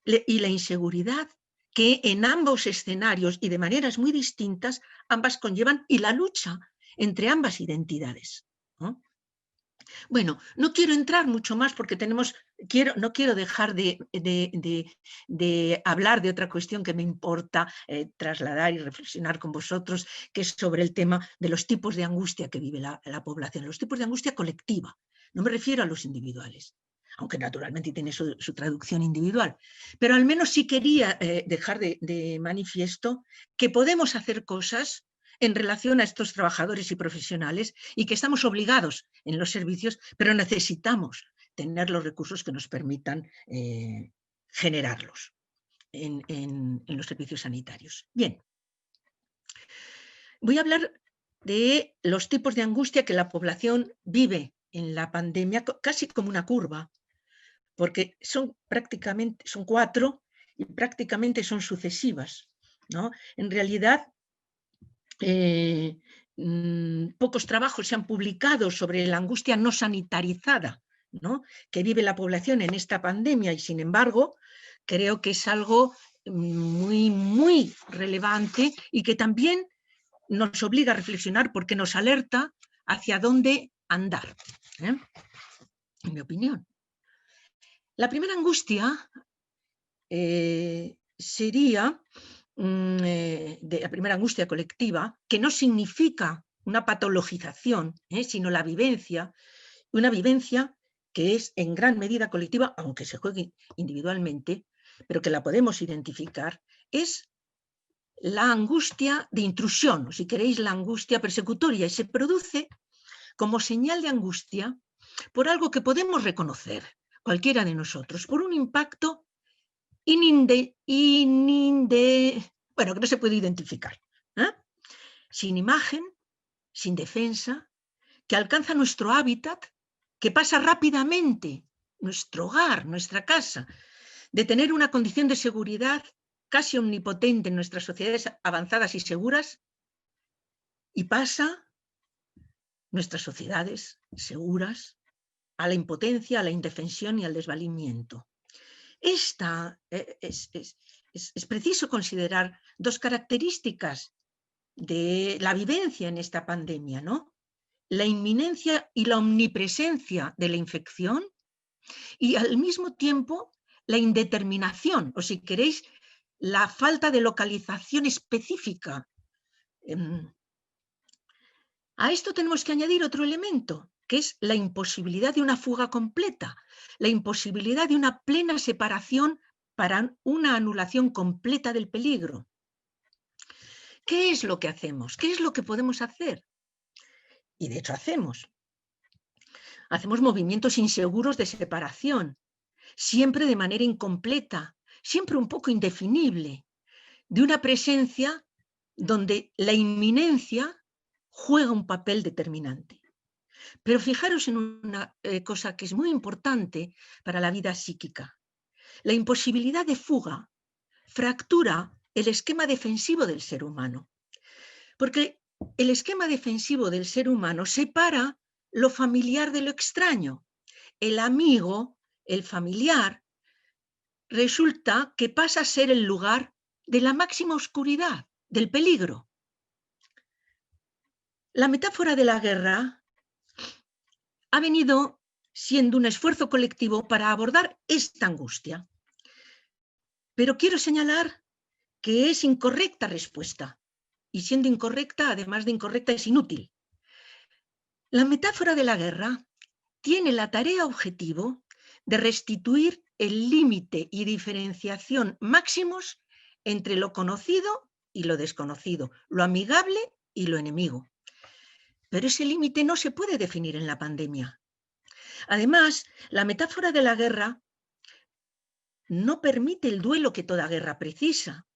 Y la inseguridad que en ambos escenarios y de maneras muy distintas, ambas conllevan, y la lucha entre ambas identidades, ¿no? Bueno, no quiero entrar mucho más porque no quiero dejar de hablar de otra cuestión que me importa trasladar y reflexionar con vosotros, que es sobre el tema de los tipos de angustia que vive la población, los tipos de angustia colectiva. No me refiero a los individuales, aunque naturalmente tiene su traducción individual, pero al menos sí quería dejar de manifiesto que podemos hacer cosas en relación a estos trabajadores y profesionales y que estamos obligados en los servicios, pero necesitamos tener los recursos que nos permitan generarlos en los servicios sanitarios. Bien, voy a hablar de los tipos de angustia que la población vive en la pandemia, casi como una curva, porque son 4 y prácticamente son sucesivas, ¿no? En realidad, pocos trabajos se han publicado sobre la angustia no sanitarizada, ¿no?, que vive la población en esta pandemia, y sin embargo creo que es algo muy, muy relevante y que también nos obliga a reflexionar porque nos alerta hacia dónde andar, en mi opinión. La primera angustia sería de la primera angustia colectiva, que no significa una patologización, sino la vivencia, una vivencia que es en gran medida colectiva, aunque se juegue individualmente, pero que la podemos identificar, es la angustia de intrusión, o si queréis, la angustia persecutoria, y se produce como señal de angustia por algo que podemos reconocer, cualquiera de nosotros, por un impacto que no se puede identificar, sin imagen, sin defensa, que alcanza nuestro hábitat, que pasa rápidamente nuestro hogar, nuestra casa, de tener una condición de seguridad casi omnipotente en nuestras sociedades avanzadas y seguras, y pasa nuestras sociedades seguras a la impotencia, a la indefensión y al desvalimiento. Es preciso considerar 2 características de la vivencia en esta pandemia, ¿no? La inminencia y la omnipresencia de la infección, y al mismo tiempo la indeterminación, o si queréis, la falta de localización específica. A esto tenemos que añadir otro elemento, que es la imposibilidad de una fuga completa, la imposibilidad de una plena separación para una anulación completa del peligro. ¿Qué es lo que hacemos? ¿Qué es lo que podemos hacer? Y de hecho hacemos movimientos inseguros de separación, siempre de manera incompleta, siempre un poco indefinible, de una presencia donde la inminencia juega un papel determinante. Pero fijaros en una cosa que es muy importante para la vida psíquica. La imposibilidad de fuga fractura el esquema defensivo del ser humano, porque el esquema defensivo del ser humano separa lo familiar de lo extraño. El amigo, el familiar, resulta que pasa a ser el lugar de la máxima oscuridad, del peligro. La metáfora de la guerra ha venido siendo un esfuerzo colectivo para abordar esta angustia. Pero quiero señalar que es incorrecta respuesta, y siendo incorrecta, además de incorrecta, es inútil. La metáfora de la guerra tiene la tarea objetivo de restituir el límite y diferenciación máximos entre lo conocido y lo desconocido, lo amigable y lo enemigo. Pero ese límite no se puede definir en la pandemia. Además, la metáfora de la guerra no permite el duelo que toda guerra precisa.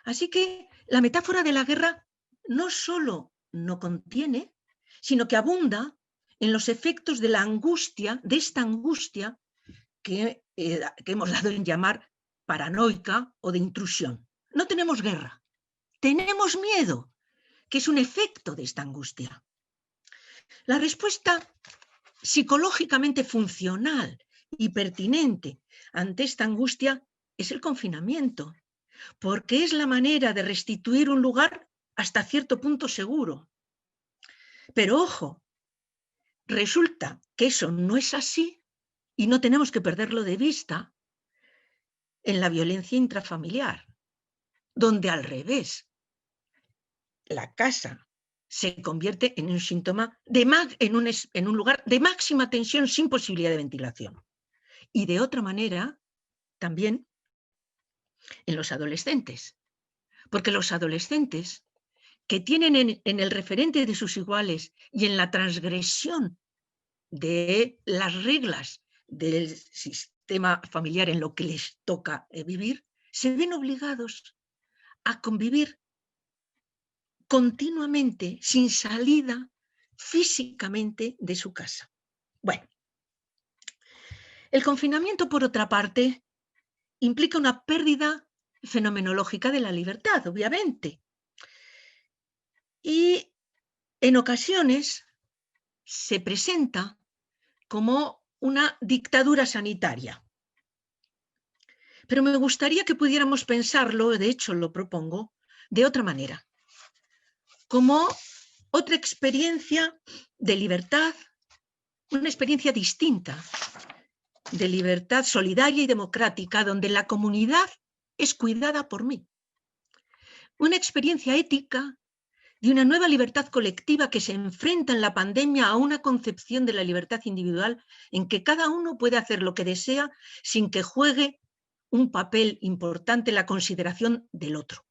Así que la metáfora de la guerra no solo no contiene, sino que abunda en los efectos de la angustia, de esta angustia que hemos dado en llamar paranoica o de intrusión. No tenemos guerra, tenemos miedo, que es un efecto de esta angustia. La respuesta psicológicamente funcional y pertinente ante esta angustia es el confinamiento, porque es la manera de restituir un lugar hasta cierto punto seguro. Pero ojo, resulta que eso no es así y no tenemos que perderlo de vista en la violencia intrafamiliar, donde al revés, la casa se convierte en un síntoma, en un lugar de máxima tensión sin posibilidad de ventilación. Y de otra manera, también en los adolescentes, porque los adolescentes que tienen en el referente de sus iguales y en la transgresión de las reglas del sistema familiar en lo que les toca vivir, se ven obligados a convivir continuamente, sin salida físicamente de su casa. Bueno, el confinamiento, por otra parte, implica una pérdida fenomenológica de la libertad, obviamente. Y en ocasiones se presenta como una dictadura sanitaria. Pero me gustaría que pudiéramos pensarlo, de hecho lo propongo, de otra manera, como otra experiencia de libertad, una experiencia distinta, de libertad solidaria y democrática, donde la comunidad es cuidada por mí. Una experiencia ética de una nueva libertad colectiva que se enfrenta en la pandemia a una concepción de la libertad individual en que cada uno puede hacer lo que desea sin que juegue un papel importante en la consideración del otro.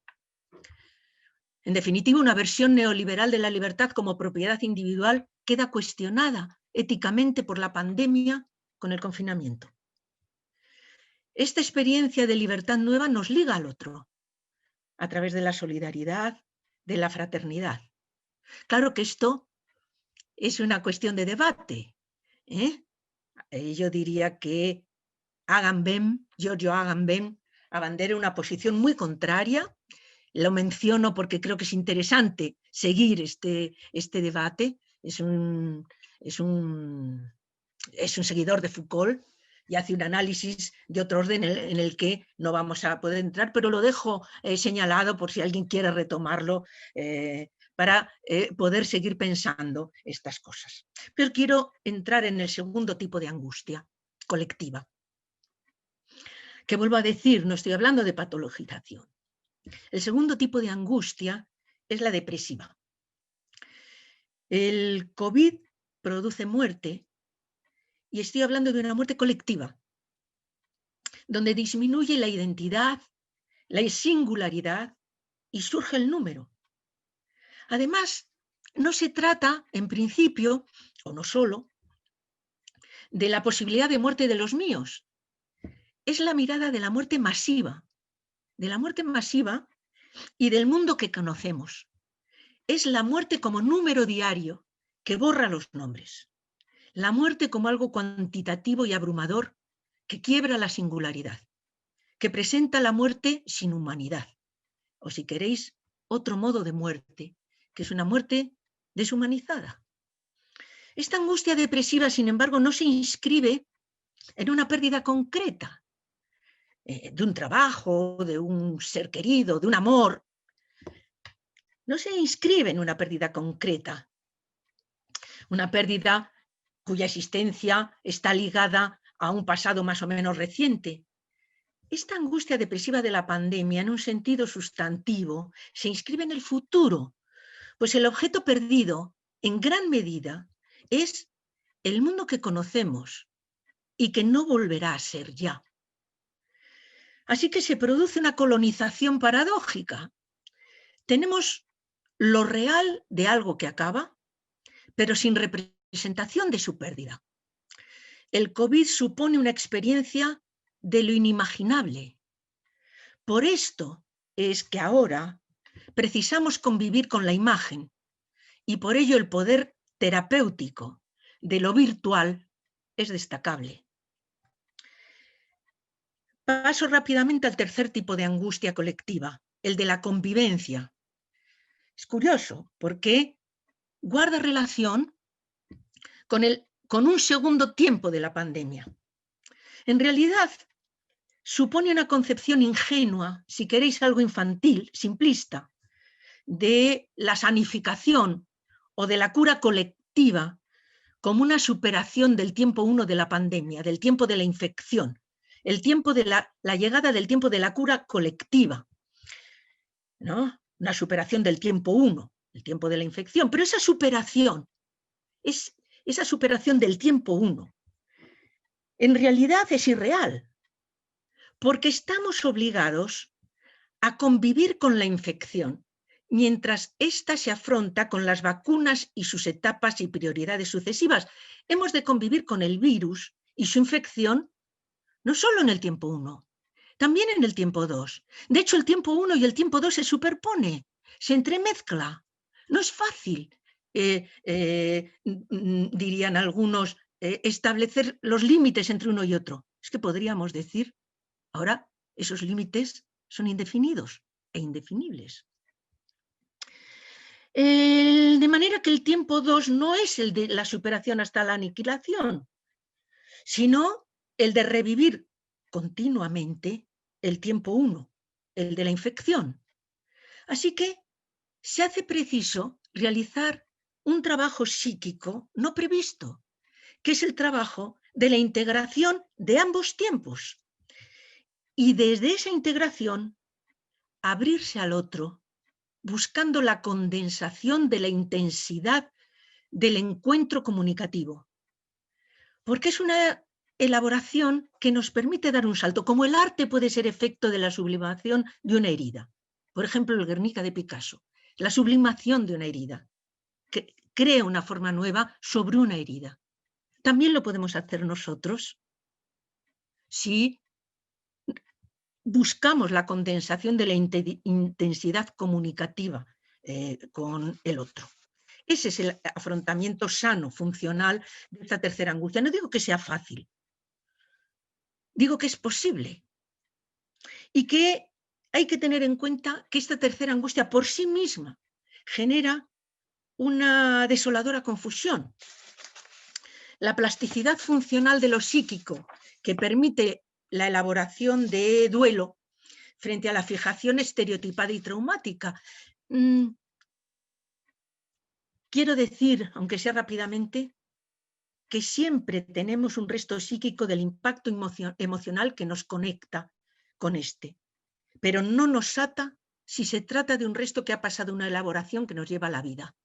En definitiva, una versión neoliberal de la libertad como propiedad individual queda cuestionada éticamente por la pandemia con el confinamiento. Esta experiencia de libertad nueva nos liga al otro, a través de la solidaridad, de la fraternidad. Claro que esto es una cuestión de debate, ¿eh? Yo diría que Giorgio Agamben abandera una posición muy contraria. Lo menciono porque creo que es interesante seguir este debate. Es un seguidor de Foucault y hace un análisis de otro orden en el que no vamos a poder entrar, pero lo dejo señalado por si alguien quiere retomarlo para poder seguir pensando estas cosas. Pero quiero entrar en el segundo tipo de angustia colectiva, que vuelvo a decir, no estoy hablando de patologización. El segundo tipo de angustia es la depresiva. El COVID produce muerte y estoy hablando de una muerte colectiva, donde disminuye la identidad, la singularidad y surge el número. Además, no se trata, en principio, o no solo, de la posibilidad de muerte de los míos. Es la mirada de la muerte masiva y del mundo que conocemos. Es la muerte como número diario que borra los nombres. La muerte como algo cuantitativo y abrumador que quiebra la singularidad, que presenta la muerte sin humanidad, o si queréis, otro modo de muerte, que es una muerte deshumanizada. Esta angustia depresiva, sin embargo, no se inscribe en una pérdida concreta, de un trabajo, de un ser querido, de un amor. No se inscribe en una pérdida concreta, una pérdida cuya existencia está ligada a un pasado más o menos reciente. Esta angustia depresiva de la pandemia, en un sentido sustantivo, se inscribe en el futuro, pues el objeto perdido, en gran medida, es el mundo que conocemos y que no volverá a ser ya. Así que se produce una colonización paradójica. Tenemos lo real de algo que acaba, pero sin representación de su pérdida. El COVID supone una experiencia de lo inimaginable. Por esto es que ahora precisamos convivir con la imagen y por ello el poder terapéutico de lo virtual es destacable. Paso rápidamente al tercer tipo de angustia colectiva, el de la convivencia, Es curioso porque guarda relación con un segundo tiempo de la pandemia. En realidad, supone una concepción ingenua, si queréis algo infantil, simplista, de la sanificación o de la cura colectiva como una superación del tiempo 1 de la pandemia, del tiempo de la infección, el tiempo de la llegada del tiempo de la cura colectiva, ¿no? Una superación del tiempo 1, el tiempo de la infección, pero esa superación del tiempo 1 en realidad es irreal, porque estamos obligados a convivir con la infección, mientras ésta se afronta con las vacunas y sus etapas y prioridades sucesivas. Hemos de convivir con el virus y su infección no solo en el tiempo 1, también en el tiempo 2. De hecho, el tiempo 1 y el tiempo 2 se superpone, se entremezcla. No es fácil, dirían algunos, establecer los límites entre uno y otro. Es que podríamos decir, ahora esos límites son indefinidos e indefinibles. De manera que el tiempo 2 no es el de la superación hasta la aniquilación, sino el de revivir continuamente el tiempo 1, el de la infección. Así que se hace preciso realizar un trabajo psíquico no previsto, que es el trabajo de la integración de ambos tiempos. Y desde esa integración, abrirse al otro, buscando la condensación de la intensidad del encuentro comunicativo. Porque es una elaboración que nos permite dar un salto, como el arte puede ser efecto de la sublimación de una herida. Por ejemplo, el Guernica de Picasso, la sublimación de una herida, que crea una forma nueva sobre una herida. También lo podemos hacer nosotros si buscamos la condensación de la intensidad comunicativa con el otro. Ese es el afrontamiento sano, funcional de esta tercera angustia. No digo que sea fácil, digo que es posible y que hay que tener en cuenta que esta tercera angustia por sí misma genera una desoladora confusión. La plasticidad funcional de lo psíquico que permite la elaboración de duelo frente a la fijación estereotipada y traumática. Quiero decir, aunque sea rápidamente, que siempre tenemos un resto psíquico del impacto emocional que nos conecta con este, pero no nos ata si se trata de un resto que ha pasado una elaboración que nos lleva a la vida.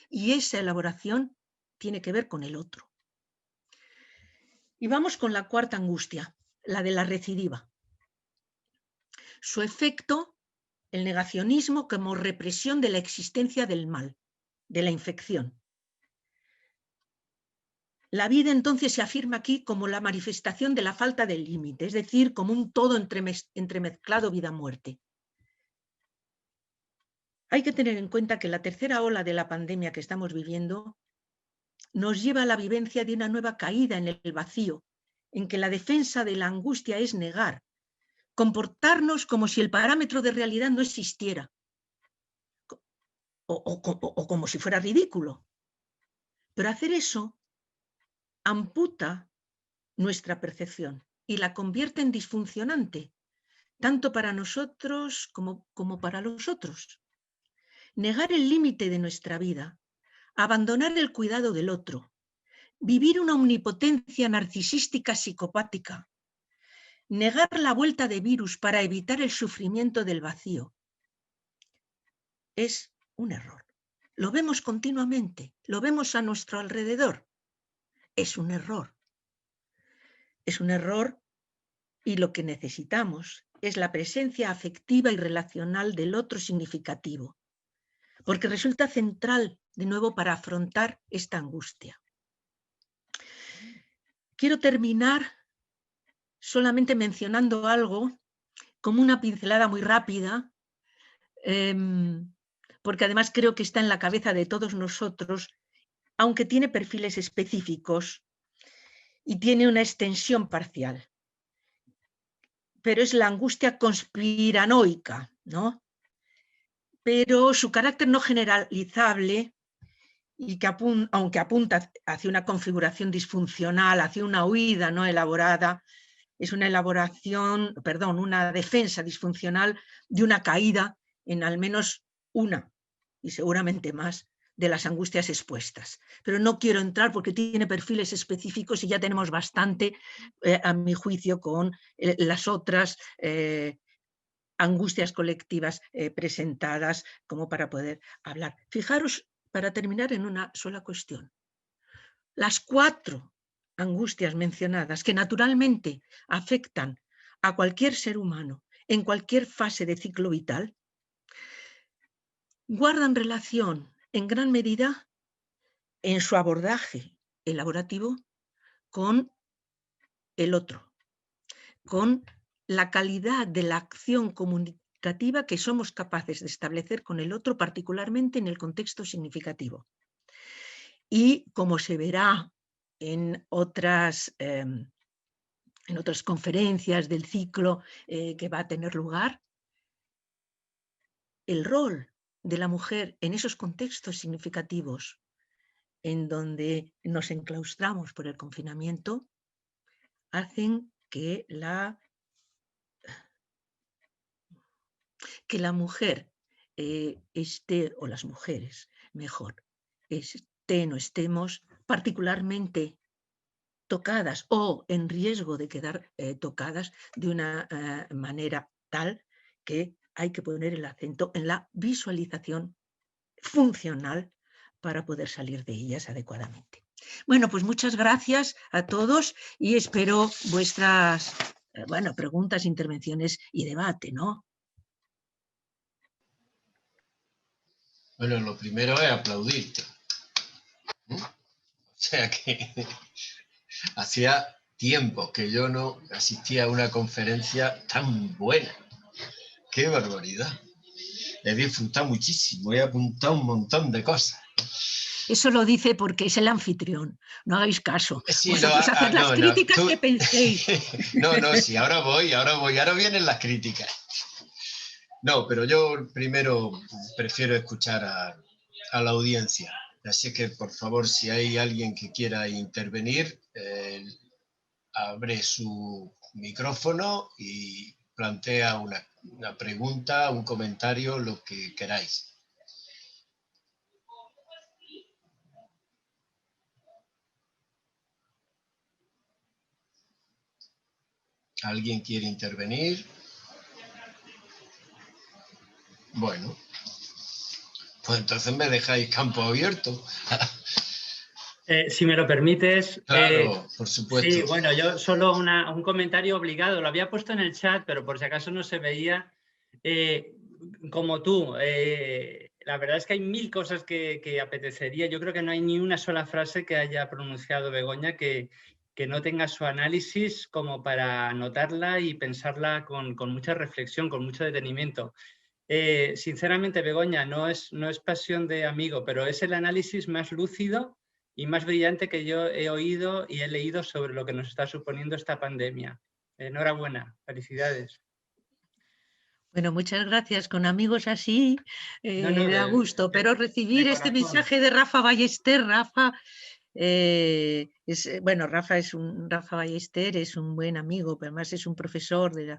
Y esa elaboración tiene que ver con el otro. Y vamos con la cuarta angustia, la de la recidiva. Su efecto, el negacionismo como represión de la existencia del mal, de la infección. La vida entonces se afirma aquí como la manifestación de la falta de límite, es decir, como un todo entremezclado vida-muerte. Hay que tener en cuenta que la tercera ola de la pandemia que estamos viviendo nos lleva a la vivencia de una nueva caída en el vacío, en que la defensa de la angustia es negar, comportarnos como si el parámetro de realidad no existiera, o como si fuera ridículo. Pero hacer eso amputa nuestra percepción y la convierte en disfuncionante, tanto para nosotros como para los otros. Negar el límite de nuestra vida, abandonar el cuidado del otro, vivir una omnipotencia narcisística psicopática, negar la vuelta de virus para evitar el sufrimiento del vacío, es un error. Lo vemos continuamente, lo vemos a nuestro alrededor. Es un error. Es un error y lo que necesitamos es la presencia afectiva y relacional del otro significativo, porque resulta central, de nuevo, para afrontar esta angustia. Quiero terminar solamente mencionando algo como una pincelada muy rápida, porque además creo que está en la cabeza de todos nosotros, aunque tiene perfiles específicos y tiene una extensión parcial. Pero es la angustia conspiranoica, ¿no? pero su carácter no generalizable, y que aunque apunta hacia una configuración disfuncional, hacia una huida no elaborada, es una una defensa disfuncional de una caída en al menos una, y seguramente más, de las angustias expuestas. Pero no quiero entrar porque tiene perfiles específicos y ya tenemos bastante, a mi juicio, con las otras angustias colectivas presentadas como para poder hablar. Fijaros, para terminar, en una sola cuestión. Las 4 angustias mencionadas, que naturalmente afectan a cualquier ser humano en cualquier fase de ciclo vital, guardan relación en gran medida en su abordaje elaborativo con el otro, con la calidad de la acción comunicativa que somos capaces de establecer con el otro, particularmente en el contexto significativo. Y como se verá en otras conferencias del ciclo que va a tener lugar, el rol de la mujer en esos contextos significativos en donde nos enclaustramos por el confinamiento hacen que la mujer esté, o las mujeres mejor, estén o estemos particularmente tocadas o en riesgo de quedar tocadas de una manera tal que hay que poner el acento en la visualización funcional para poder salir de ellas adecuadamente. Bueno, pues muchas gracias a todos y espero vuestras preguntas, intervenciones y debate, ¿no? Bueno, lo primero es aplaudirte. O sea que hacía tiempo que yo no asistía a una conferencia tan buena. ¡Qué barbaridad! He disfrutado muchísimo, he apuntado un montón de cosas. Eso lo dice porque es el anfitrión, no hagáis caso. Sí, vosotros haced las críticas que penséis. Sí, ahora vienen las críticas. No, pero yo primero prefiero escuchar a la audiencia. Así que, por favor, si hay alguien que quiera intervenir, abre su micrófono y plantea una pregunta, un comentario, lo que queráis. ¿Alguien quiere intervenir? Bueno, pues entonces me dejáis campo abierto. Si me lo permites. Claro, por supuesto. Sí, bueno, yo solo un comentario obligado. Lo había puesto en el chat, pero por si acaso no se veía. Como tú, la verdad es que hay 1000 cosas que apetecería. Yo creo que no hay ni una sola frase que haya pronunciado Begoña que no tenga su análisis como para anotarla y pensarla con mucha reflexión, con mucho detenimiento. Sinceramente, Begoña, no es pasión de amigo, pero es el análisis más lúcido y más brillante que yo he oído y he leído sobre lo que nos está suponiendo esta pandemia. Enhorabuena, felicidades. Bueno, muchas gracias. Con amigos así da gusto, pero recibir este mensaje de Rafa Ballester, Rafa Ballester es un buen amigo, pero además es un profesor de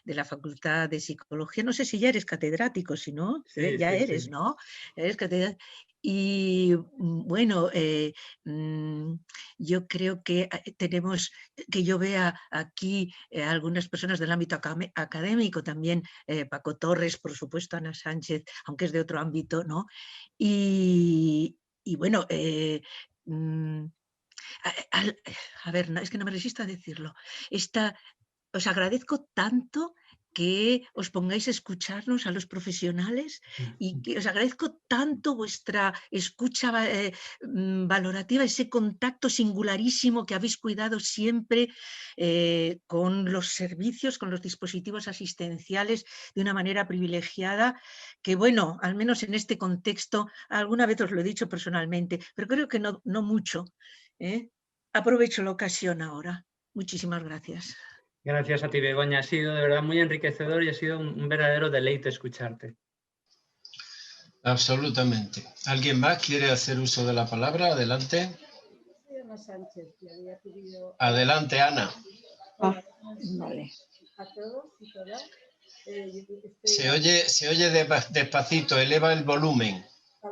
la Facultad de Psicología. No sé si ya eres catedrático, si no, sí, ya sí, eres, sí. ¿no? Eres catedrático. Y bueno, yo creo que tenemos, que yo vea aquí algunas personas del ámbito académico, también Paco Torres, por supuesto, Ana Sánchez, aunque es de otro ámbito, ¿no? Y bueno, a ver, es que no me resisto a decirlo. Os agradezco tanto que os pongáis a escucharnos a los profesionales y que os agradezco tanto vuestra escucha valorativa, ese contacto singularísimo que habéis cuidado siempre con los servicios, con los dispositivos asistenciales de una manera privilegiada, que bueno, al menos en este contexto, alguna vez os lo he dicho personalmente, pero creo que no mucho. Aprovecho la ocasión ahora. Muchísimas gracias. Gracias a ti, Begoña. Ha sido de verdad muy enriquecedor y ha sido un verdadero deleite escucharte. Absolutamente. ¿Alguien más quiere hacer uso de la palabra? Adelante. Soy Ana Sánchez, que había pedido... Adelante, Ana. Hola, Vale. a todos y todas. Yo Se oye despacito, eleva el volumen. a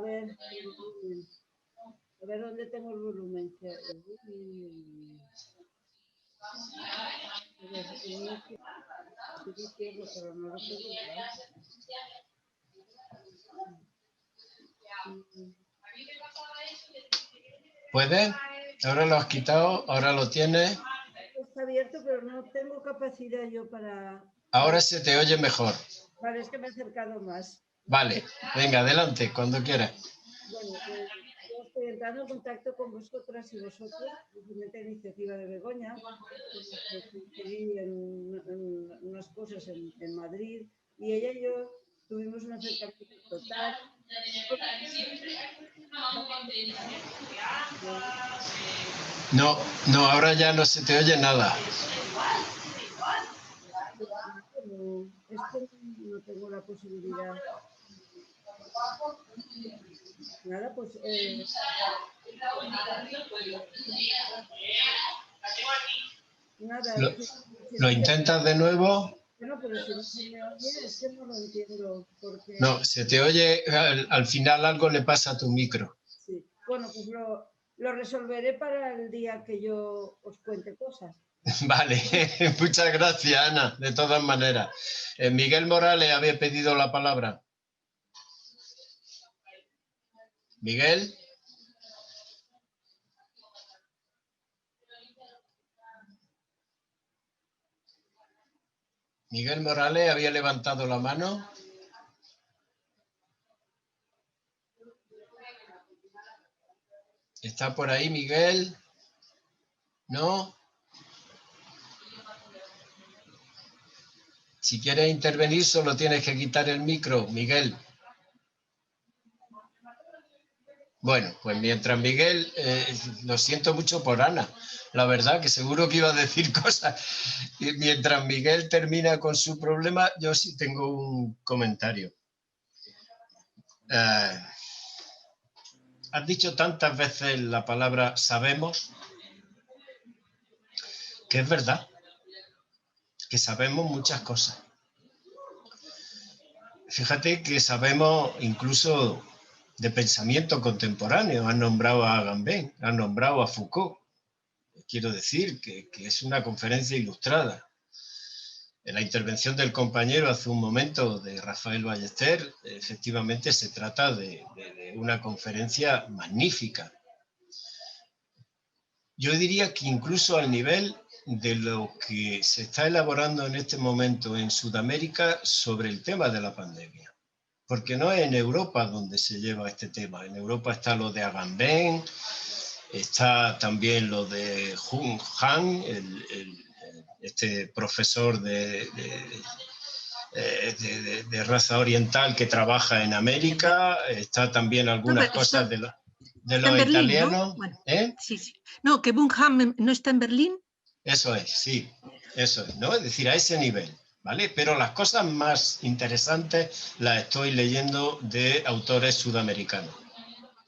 ver dónde tengo el volumen. Pero no lo puedo usar. ¿Puedes? Ahora lo has quitado, ahora lo tienes. Está abierto, pero no tengo capacidad yo para... Ahora se te oye mejor. Vale, es que me he acercado más. Vale, venga, adelante, cuando quieras. Bueno, yo estoy entrando en contacto con vosotras y vosotros, desde la iniciativa de Begoña, que vi en unas cosas en Madrid, y ella y yo tuvimos un acercamiento total. No, ahora ya no se te oye nada. Es que no tengo la posibilidad. Nada, pues... nada. ¿Lo intentas de nuevo? Bueno, pero si no se me oye, es que no lo entiendo. Porque... No, se te oye, al final algo le pasa a tu micro. Sí, bueno, pues lo resolveré para el día que yo os cuente cosas. Vale, muchas gracias, Ana, de todas maneras. Miguel Morales había pedido la palabra. Miguel. Miguel Morales había levantado la mano. ¿Está por ahí, Miguel? ¿No? Si quieres intervenir, solo tienes que quitar el micro, Miguel. Bueno, pues mientras Miguel, lo siento mucho por Ana, la verdad que seguro que iba a decir cosas. Y mientras Miguel termina con su problema, yo sí tengo un comentario. Has dicho tantas veces la palabra sabemos, que es verdad, que sabemos muchas cosas. Fíjate que sabemos incluso de pensamiento contemporáneo. Han nombrado a Agamben, han nombrado a Foucault. Quiero decir que es una conferencia ilustrada. En la intervención del compañero hace un momento de Rafael Ballester, efectivamente se trata de una conferencia magnífica. Yo diría que incluso al nivel de lo que se está elaborando en este momento en Sudamérica sobre el tema de la pandemia. Porque no es en Europa donde se lleva este tema. En Europa está lo de Agamben, está también lo de Jung Han, este profesor de raza oriental que trabaja en América, está también algunas cosas de los Berlín, italianos. ¿no? Bueno, ¿Eh? Sí. No, que Bunham no está en Berlín. Eso es, sí, eso es, ¿no? Es decir, a ese nivel, ¿vale? Pero las cosas más interesantes las estoy leyendo de autores sudamericanos,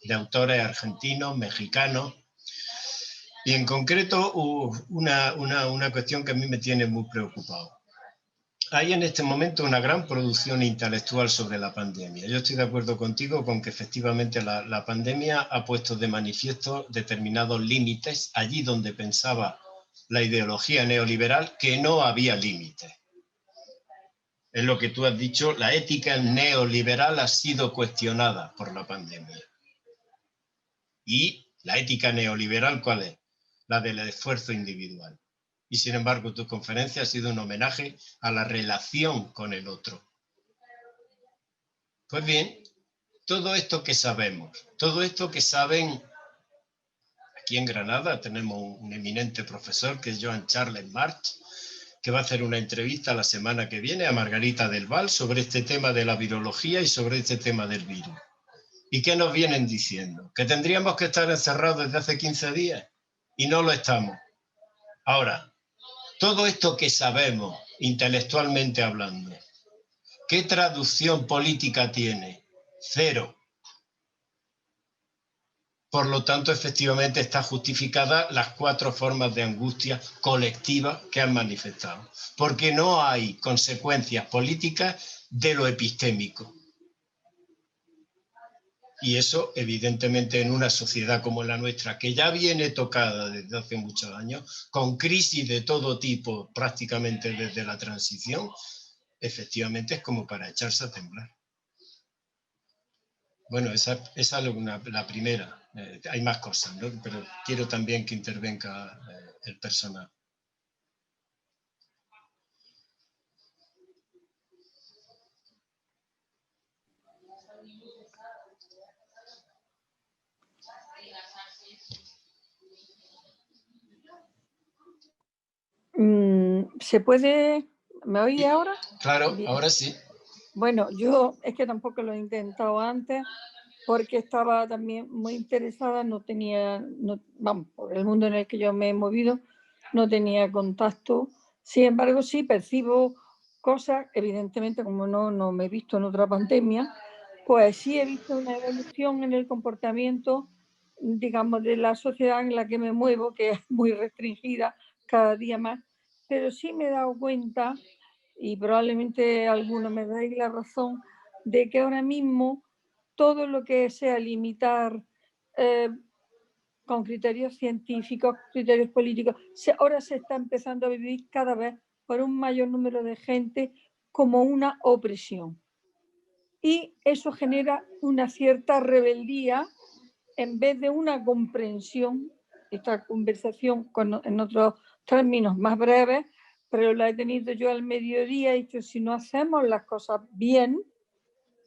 de autores argentinos, mexicanos, y en concreto una cuestión que a mí me tiene muy preocupado. Hay en este momento una gran producción intelectual sobre la pandemia. Yo estoy de acuerdo contigo con que efectivamente la pandemia ha puesto de manifiesto determinados límites allí donde pensaba la ideología neoliberal que no había límites. Es lo que tú has dicho, la ética neoliberal ha sido cuestionada por la pandemia. ¿Y la ética neoliberal cuál es? La del esfuerzo individual. Y sin embargo, tu conferencia ha sido un homenaje a la relación con el otro. Pues bien, todo esto que sabemos, todo esto que saben, aquí en Granada tenemos un eminente profesor que es Joan Charles March, que va a hacer una entrevista la semana que viene a Margarita del Val sobre este tema de la virología y sobre este tema del virus. ¿Y qué nos vienen diciendo? Que tendríamos que estar encerrados desde hace 15 días y no lo estamos. Ahora, todo esto que sabemos, intelectualmente hablando, ¿qué traducción política tiene? cero. Por lo tanto, efectivamente, está justificada las 4 formas de angustia colectiva que han manifestado, porque no hay consecuencias políticas de lo epistémico. Y eso, evidentemente, en una sociedad como la nuestra, que ya viene tocada desde hace muchos años, con crisis de todo tipo, prácticamente desde la transición, efectivamente es como para echarse a temblar. Bueno, esa es la primera. Hay más cosas, ¿no? Pero quiero también que intervenga el personal. ¿Se puede? ¿Me oye ahora? Claro, Bien. ahora sí. Bueno, yo es que tampoco lo he intentado antes porque estaba también muy interesada, vamos, por el mundo en el que yo me he movido, no tenía contacto. Sin embargo, sí percibo cosas, evidentemente, como no me he visto en otra pandemia, pues sí he visto una evolución en el comportamiento, digamos, de la sociedad en la que me muevo, que es muy restringida cada día más, pero sí me he dado cuenta, y probablemente alguno me dais la razón, de que ahora mismo todo lo que sea limitar con criterios científicos, criterios políticos, ahora se está empezando a vivir cada vez por un mayor número de gente como una opresión. Y eso genera una cierta rebeldía en vez de una comprensión. Esta conversación en otros términos más breves, pero la he tenido yo al mediodía y he dicho, si no hacemos las cosas bien,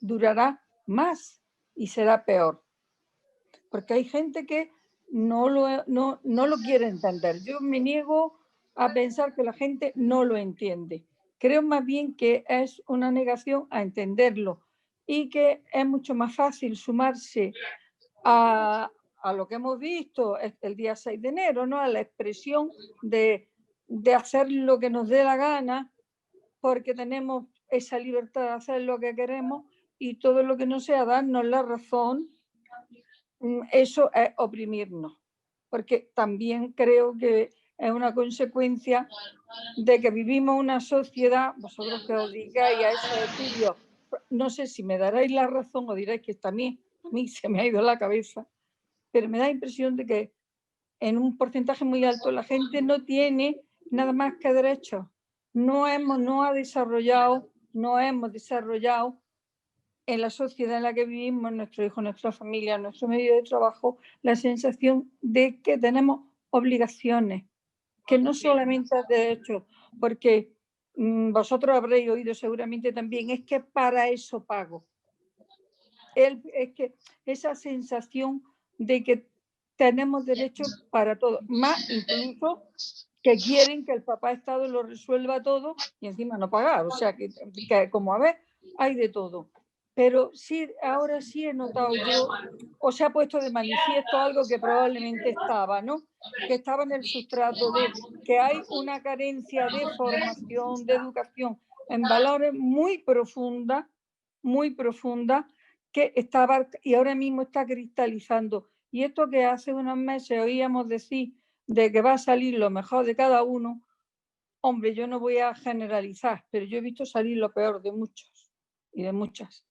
durará más y será peor. Porque hay gente que no lo quiere entender. Yo me niego a pensar que la gente no lo entiende. Creo más bien que es una negación a entenderlo y que es mucho más fácil sumarse a lo que hemos visto el día 6 de enero, ¿no? A la expresión de hacer lo que nos dé la gana, porque tenemos esa libertad de hacer lo que queremos, y todo lo que no sea darnos la razón, eso es oprimirnos. Porque también creo que es una consecuencia de que vivimos una sociedad, vosotros que os dedicáis a esos estudios, no sé si me daréis la razón o diréis que también a mí se me ha ido la cabeza, pero me da la impresión de que en un porcentaje muy alto la gente no tiene nada más que derechos. No hemos desarrollado en la sociedad en la que vivimos, nuestros hijos, nuestra familia, nuestro medio de trabajo, la sensación de que tenemos obligaciones, que no solamente es derecho, porque vosotros habréis oído seguramente también, es que para eso pago. Es que esa sensación de que tenemos derecho para todo, más incluso que quieren que el papá Estado lo resuelva todo y encima no pagar. O sea, que como a ver, hay de todo. Pero sí, ahora sí he notado yo, o se ha puesto de manifiesto algo que probablemente estaba, ¿no? Que estaba en el sustrato de que hay una carencia de formación, de educación en valores muy profunda, que estaba y ahora mismo está cristalizando. Y esto que hace unos meses oíamos decir de que va a salir lo mejor de cada uno, hombre, yo no voy a generalizar, pero yo he visto salir lo peor de muchos y de muchas.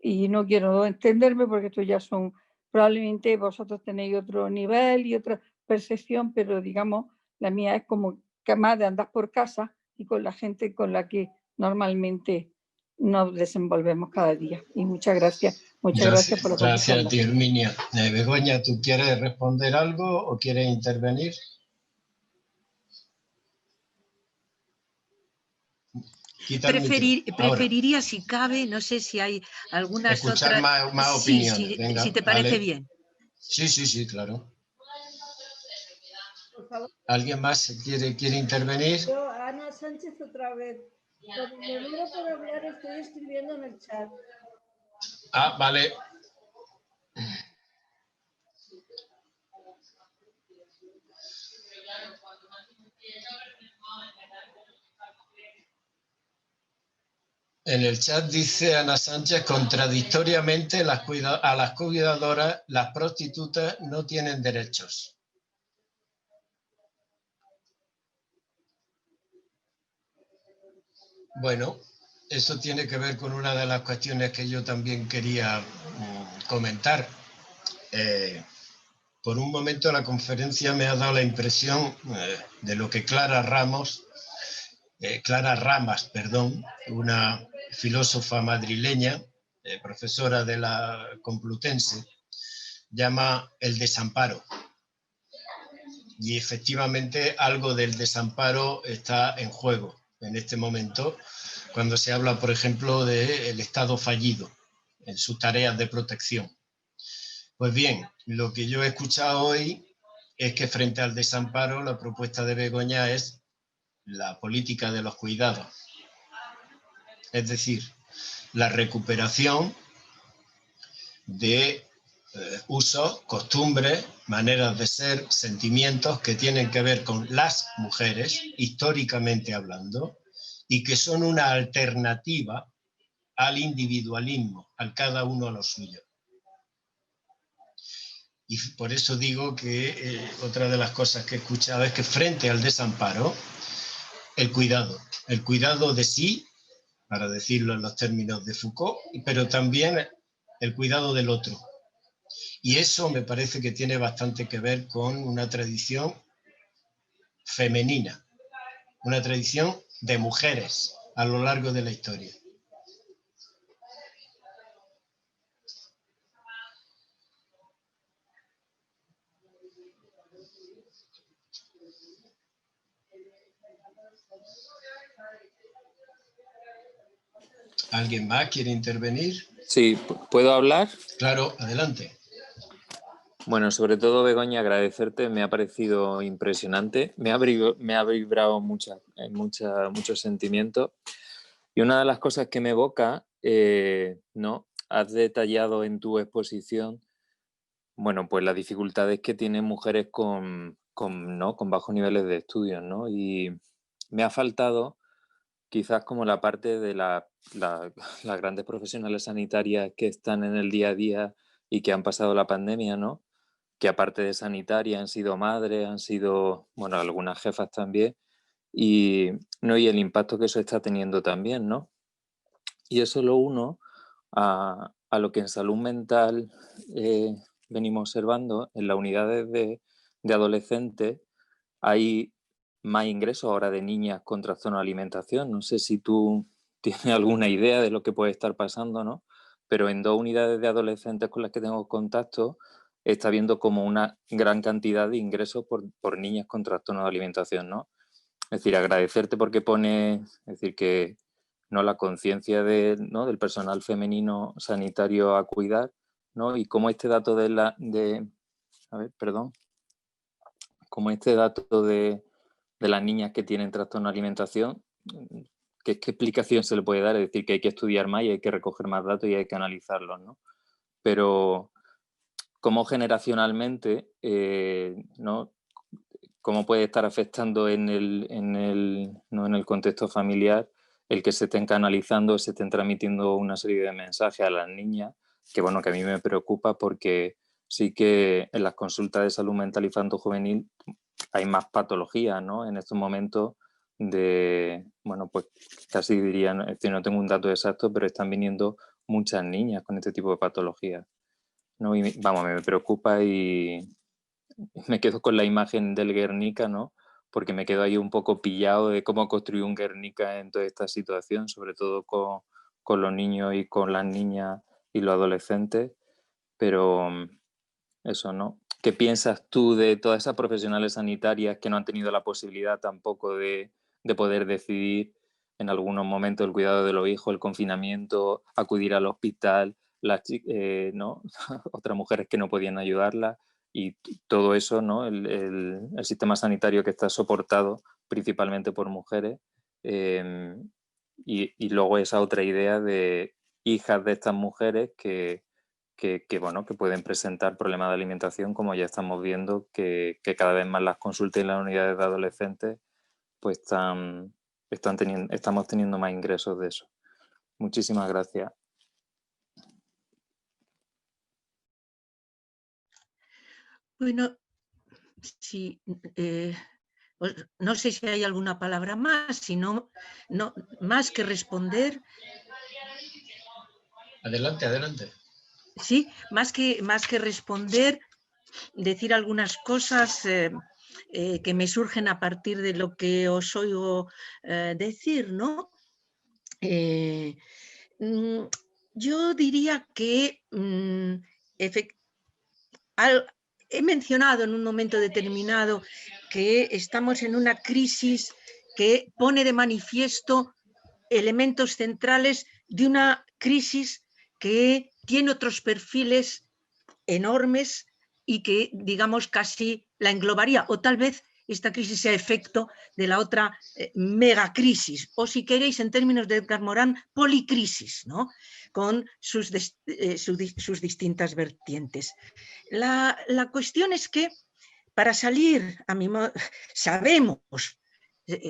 Y no quiero entenderme porque esto ya son, probablemente vosotros tenéis otro nivel y otra percepción, pero digamos, la mía es como que más de andar por casa y con la gente con la que normalmente nos desenvolvemos cada día. Y muchas gracias por lo que Gracias a ti, Herminia. Begoña, ¿tú quieres responder algo o quieres intervenir? Preferiría, si cabe, no sé si hay algunas escuchar otras... más sí, opiniones. Venga, si te parece vale. bien. Sí, claro. Por favor. ¿Alguien más quiere intervenir? Yo, Ana Sánchez, otra vez. Cuando me muero por hablar, estoy escribiendo en el chat. Ah, vale. En el chat dice Ana Sánchez, contradictoriamente a las cuidadoras, las prostitutas no tienen derechos. Bueno, eso tiene que ver con una de las cuestiones que yo también quería comentar. Por un momento la conferencia me ha dado la impresión de lo que Clara Ramas, una filósofa madrileña, profesora de la Complutense, llama el desamparo. Y efectivamente algo del desamparo está en juego en este momento, cuando se habla, por ejemplo, del Estado fallido en sus tareas de protección. Pues bien, lo que yo he escuchado hoy es que frente al desamparo la propuesta de Begoña es la política de los cuidados. Es decir, la recuperación de usos, costumbres, maneras de ser, sentimientos que tienen que ver con las mujeres, históricamente hablando, y que son una alternativa al individualismo, al cada uno a lo suyo. Y por eso digo que otra de las cosas que he escuchado es que frente al desamparo, el cuidado de sí, para decirlo en los términos de Foucault, pero también el cuidado del otro. Y eso me parece que tiene bastante que ver con una tradición femenina, una tradición de mujeres a lo largo de la historia. ¿Alguien más quiere intervenir? Sí, ¿puedo hablar? Claro, adelante. Bueno, sobre todo, Begoña, agradecerte, me ha parecido impresionante, me ha vibrado muchos sentimientos. Y una de las cosas que me evoca, ¿no? Has detallado en tu exposición, bueno, pues las dificultades que tienen mujeres con bajos niveles de estudios, ¿no? Y me ha faltado quizás como la parte de las grandes profesionales sanitarias que están en el día a día y que han pasado la pandemia, ¿no? Que aparte de sanitaria han sido madres, han sido, bueno, algunas jefas también, y el impacto que eso está teniendo también, ¿no? Y eso lo uno a lo que en salud mental venimos observando en las unidades de adolescentes. Hay más ingresos ahora de niñas con trastorno de alimentación. No sé si tú tienes alguna idea de lo que puede estar pasando, ¿no? Pero en 2 unidades de adolescentes con las que tengo contacto está habiendo como una gran cantidad de ingresos por niñas con trastorno de alimentación, ¿no? Es decir, agradecerte porque pone, es decir, que no la conciencia ¿no? del personal femenino sanitario a cuidar, ¿no? Y cómo este dato como este dato de las niñas que tienen trastorno de alimentación, ¿qué explicación se le puede dar? Es decir, que hay que estudiar más y hay que recoger más datos y hay que analizarlos, ¿no? Pero cómo generacionalmente, ¿no? Cómo puede estar afectando en el contexto familiar el que se estén canalizando, se estén transmitiendo una serie de mensajes a las niñas, que bueno, que a mí me preocupa porque sí que en las consultas de salud mental infanto-juvenil hay más patologías, ¿no? En estos momentos bueno, pues casi diría, es decir, no tengo un dato exacto, pero están viniendo muchas niñas con este tipo de patologías, ¿no? Y vamos, me preocupa y me quedo con la imagen del Guernica, ¿no? Porque me quedo ahí un poco pillado de cómo construir un Guernica en toda esta situación, sobre todo con los niños y con las niñas y los adolescentes. Pero eso, ¿no? ¿Qué piensas tú de todas esas profesionales sanitarias que no han tenido la posibilidad tampoco de poder decidir en algunos momentos el cuidado de los hijos, el confinamiento, acudir al hospital, ¿no? Otras mujeres que no podían ayudarlas y todo eso, ¿no? El sistema sanitario que está soportado principalmente por mujeres y luego esa otra idea de hijas de estas mujeres que bueno, que pueden presentar problemas de alimentación, como ya estamos viendo que cada vez más las consultas en las unidades de adolescentes pues estamos teniendo más ingresos de eso. Muchísimas gracias. Bueno, sí, pues no sé si hay alguna palabra más, sino no, más que responder. Adelante, adelante. Sí, más que responder, decir algunas cosas que me surgen a partir de lo que os oigo decir, ¿no? Yo diría que he mencionado en un momento determinado que estamos en una crisis que pone de manifiesto elementos centrales de una crisis que tiene otros perfiles enormes y que, digamos, casi la englobaría, o tal vez esta crisis sea efecto de la otra megacrisis, o si queréis, en términos de Edgar Morin, policrisis, ¿no? Con sus distintas vertientes. La cuestión es que para salir, a mi modo, sabemos,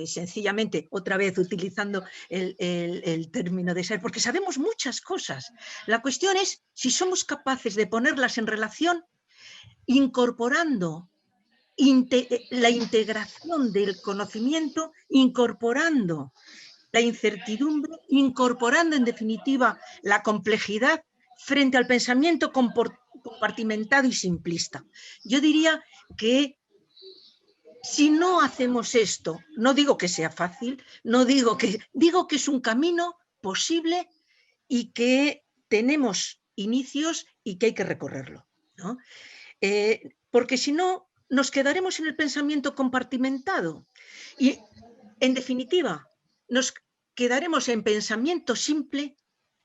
sencillamente, otra vez utilizando el término de ser, porque sabemos muchas cosas. La cuestión es si somos capaces de ponerlas en relación incorporando la integración del conocimiento, incorporando la incertidumbre, incorporando en definitiva la complejidad frente al pensamiento compartimentado y simplista. Yo diría que si no hacemos esto, no digo que sea fácil, digo que es un camino posible y que tenemos inicios y que hay que recorrerlo, ¿no? Porque si no, nos quedaremos en el pensamiento compartimentado y, en definitiva, nos quedaremos en pensamiento simple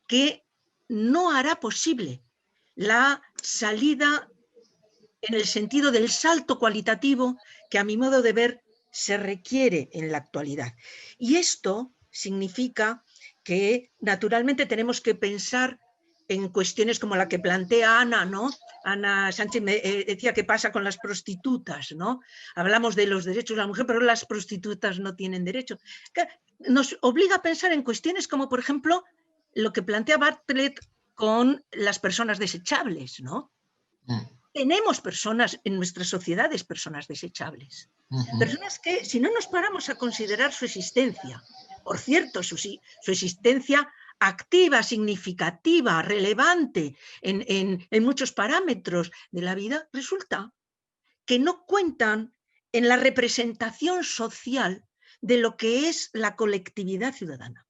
que no hará posible la salida en el sentido del salto cualitativo que, a mi modo de ver, se requiere en la actualidad. Y esto significa que, naturalmente, tenemos que pensar en cuestiones como la que plantea Ana, ¿no? Ana Sánchez me decía qué pasa con las prostitutas, ¿no? Hablamos de los derechos de la mujer, pero las prostitutas no tienen derecho. Nos obliga a pensar en cuestiones como, por ejemplo, lo que plantea Bartlett con las personas desechables, ¿no? Tenemos personas en nuestras sociedades, personas desechables. Personas que, si no nos paramos a considerar su existencia, por cierto, su existencia activa, significativa, relevante en muchos parámetros de la vida, resulta que no cuentan en la representación social de lo que es la colectividad ciudadana,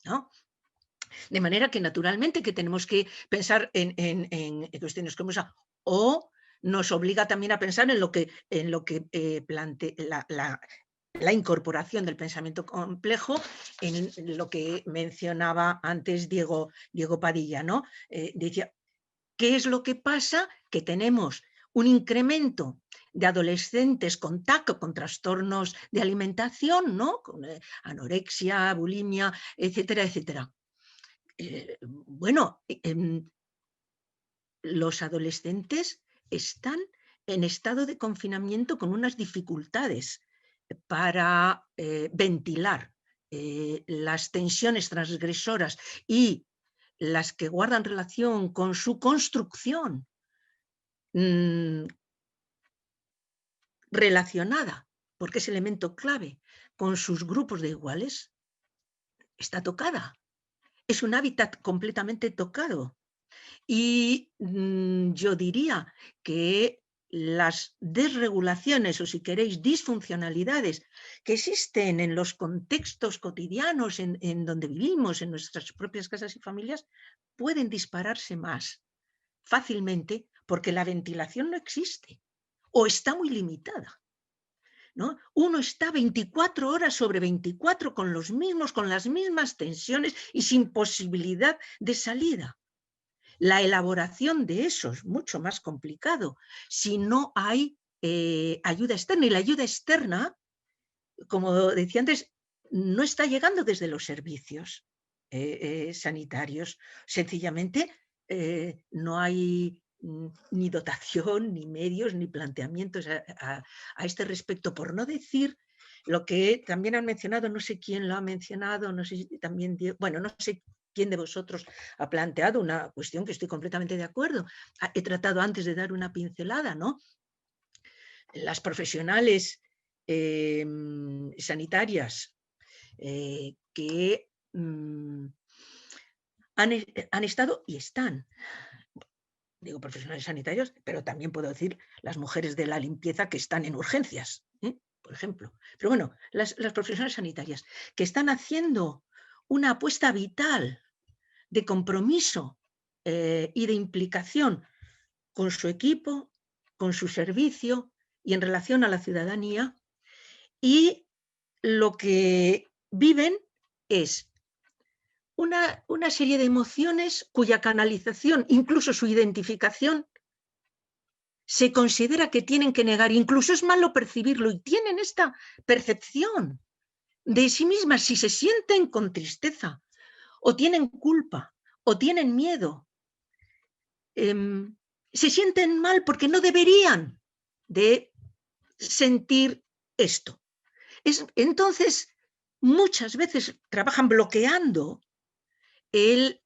¿no? De manera que, naturalmente, que tenemos que pensar en cuestiones como esa, o nos obliga también a pensar en lo que plantea la incorporación del pensamiento complejo en lo que mencionaba antes Diego Padilla, ¿no? Decía, ¿qué es lo que pasa? Que tenemos un incremento de adolescentes con TAC, con trastornos de alimentación, ¿no? Con anorexia, bulimia, etcétera, etcétera. Bueno, los adolescentes están en estado de confinamiento con unas dificultades para ventilar las tensiones transgresoras y las que guardan relación con su construcción relacionada, porque es elemento clave, con sus grupos de iguales, está tocada. Es un hábitat completamente tocado. Y yo diría que las desregulaciones, o si queréis, disfuncionalidades que existen en los contextos cotidianos en donde vivimos, en nuestras propias casas y familias, pueden dispararse más fácilmente porque la ventilación no existe o está muy limitada, ¿no? Uno está 24 horas sobre 24 con las mismas tensiones y sin posibilidad de salida. La elaboración de eso es mucho más complicado si no hay ayuda externa. Y la ayuda externa, como decía antes, no está llegando desde los servicios sanitarios. Sencillamente no hay ni dotación, ni medios, ni planteamientos a este respecto, por no decir lo que también han mencionado, no sé quién lo ha mencionado, no sé si también, bueno, no sé ¿Quién de vosotros ha planteado una cuestión que estoy completamente de acuerdo? He tratado antes de dar una pincelada, ¿no? Las profesionales sanitarias que han estado y están, digo profesionales sanitarios, pero también puedo decir las mujeres de la limpieza que están en urgencias, por ejemplo. Pero bueno, las profesionales sanitarias que están haciendo una apuesta vital de compromiso y de implicación con su equipo, con su servicio y en relación a la ciudadanía, y lo que viven es una serie de emociones cuya canalización, incluso su identificación, se considera que tienen que negar, incluso es malo percibirlo, y tienen esta percepción de sí mismas si se sienten con tristeza, o tienen culpa, o tienen miedo, se sienten mal porque no deberían de sentir esto. Entonces, muchas veces trabajan bloqueando el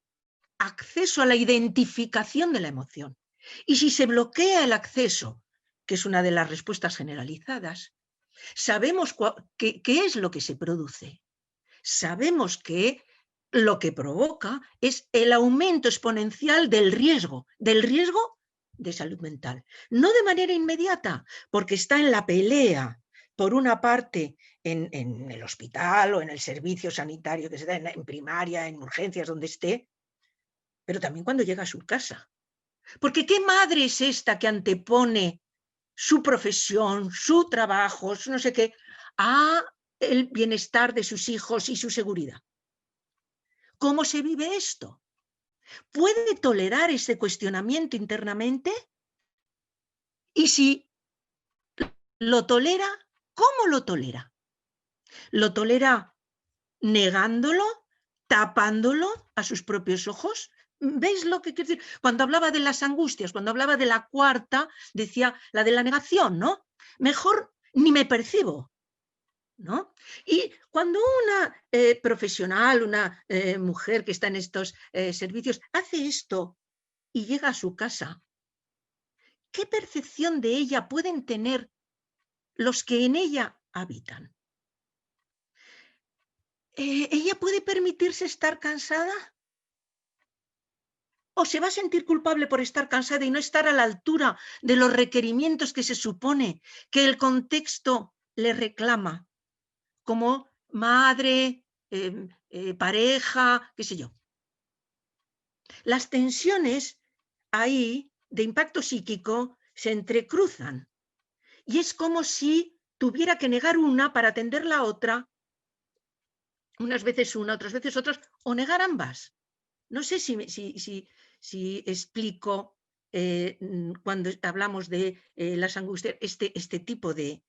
acceso a la identificación de la emoción. Y si se bloquea el acceso, que es una de las respuestas generalizadas, sabemos qué es lo que se produce. Sabemos que lo que provoca es el aumento exponencial del riesgo de salud mental. No de manera inmediata, porque está en la pelea, por una parte, en el hospital o en el servicio sanitario que se da en primaria, en urgencias, donde esté, pero también cuando llega a su casa. Porque ¿qué madre es esta que antepone su profesión, su trabajo, su no sé qué, a el bienestar de sus hijos y su seguridad? ¿Cómo se vive esto? ¿Puede tolerar ese cuestionamiento internamente? Y si lo tolera, ¿cómo lo tolera? ¿Lo tolera negándolo, tapándolo a sus propios ojos? ¿Veis lo que quiero decir? Cuando hablaba de las angustias, cuando hablaba de la cuarta, decía la de la negación, ¿no? Mejor ni me percibo, ¿no? Y cuando una profesional, una mujer que está en estos servicios, hace esto y llega a su casa, ¿qué percepción de ella pueden tener los que en ella habitan? ¿Ella puede permitirse estar cansada? ¿O se va a sentir culpable por estar cansada y no estar a la altura de los requerimientos que se supone que el contexto le reclama? Como madre, pareja, qué sé yo. Las tensiones ahí de impacto psíquico se entrecruzan y es como si tuviera que negar una para atender la otra, unas veces una, otras veces otras, o negar ambas. No sé si explico cuando hablamos de las angustias este tipo de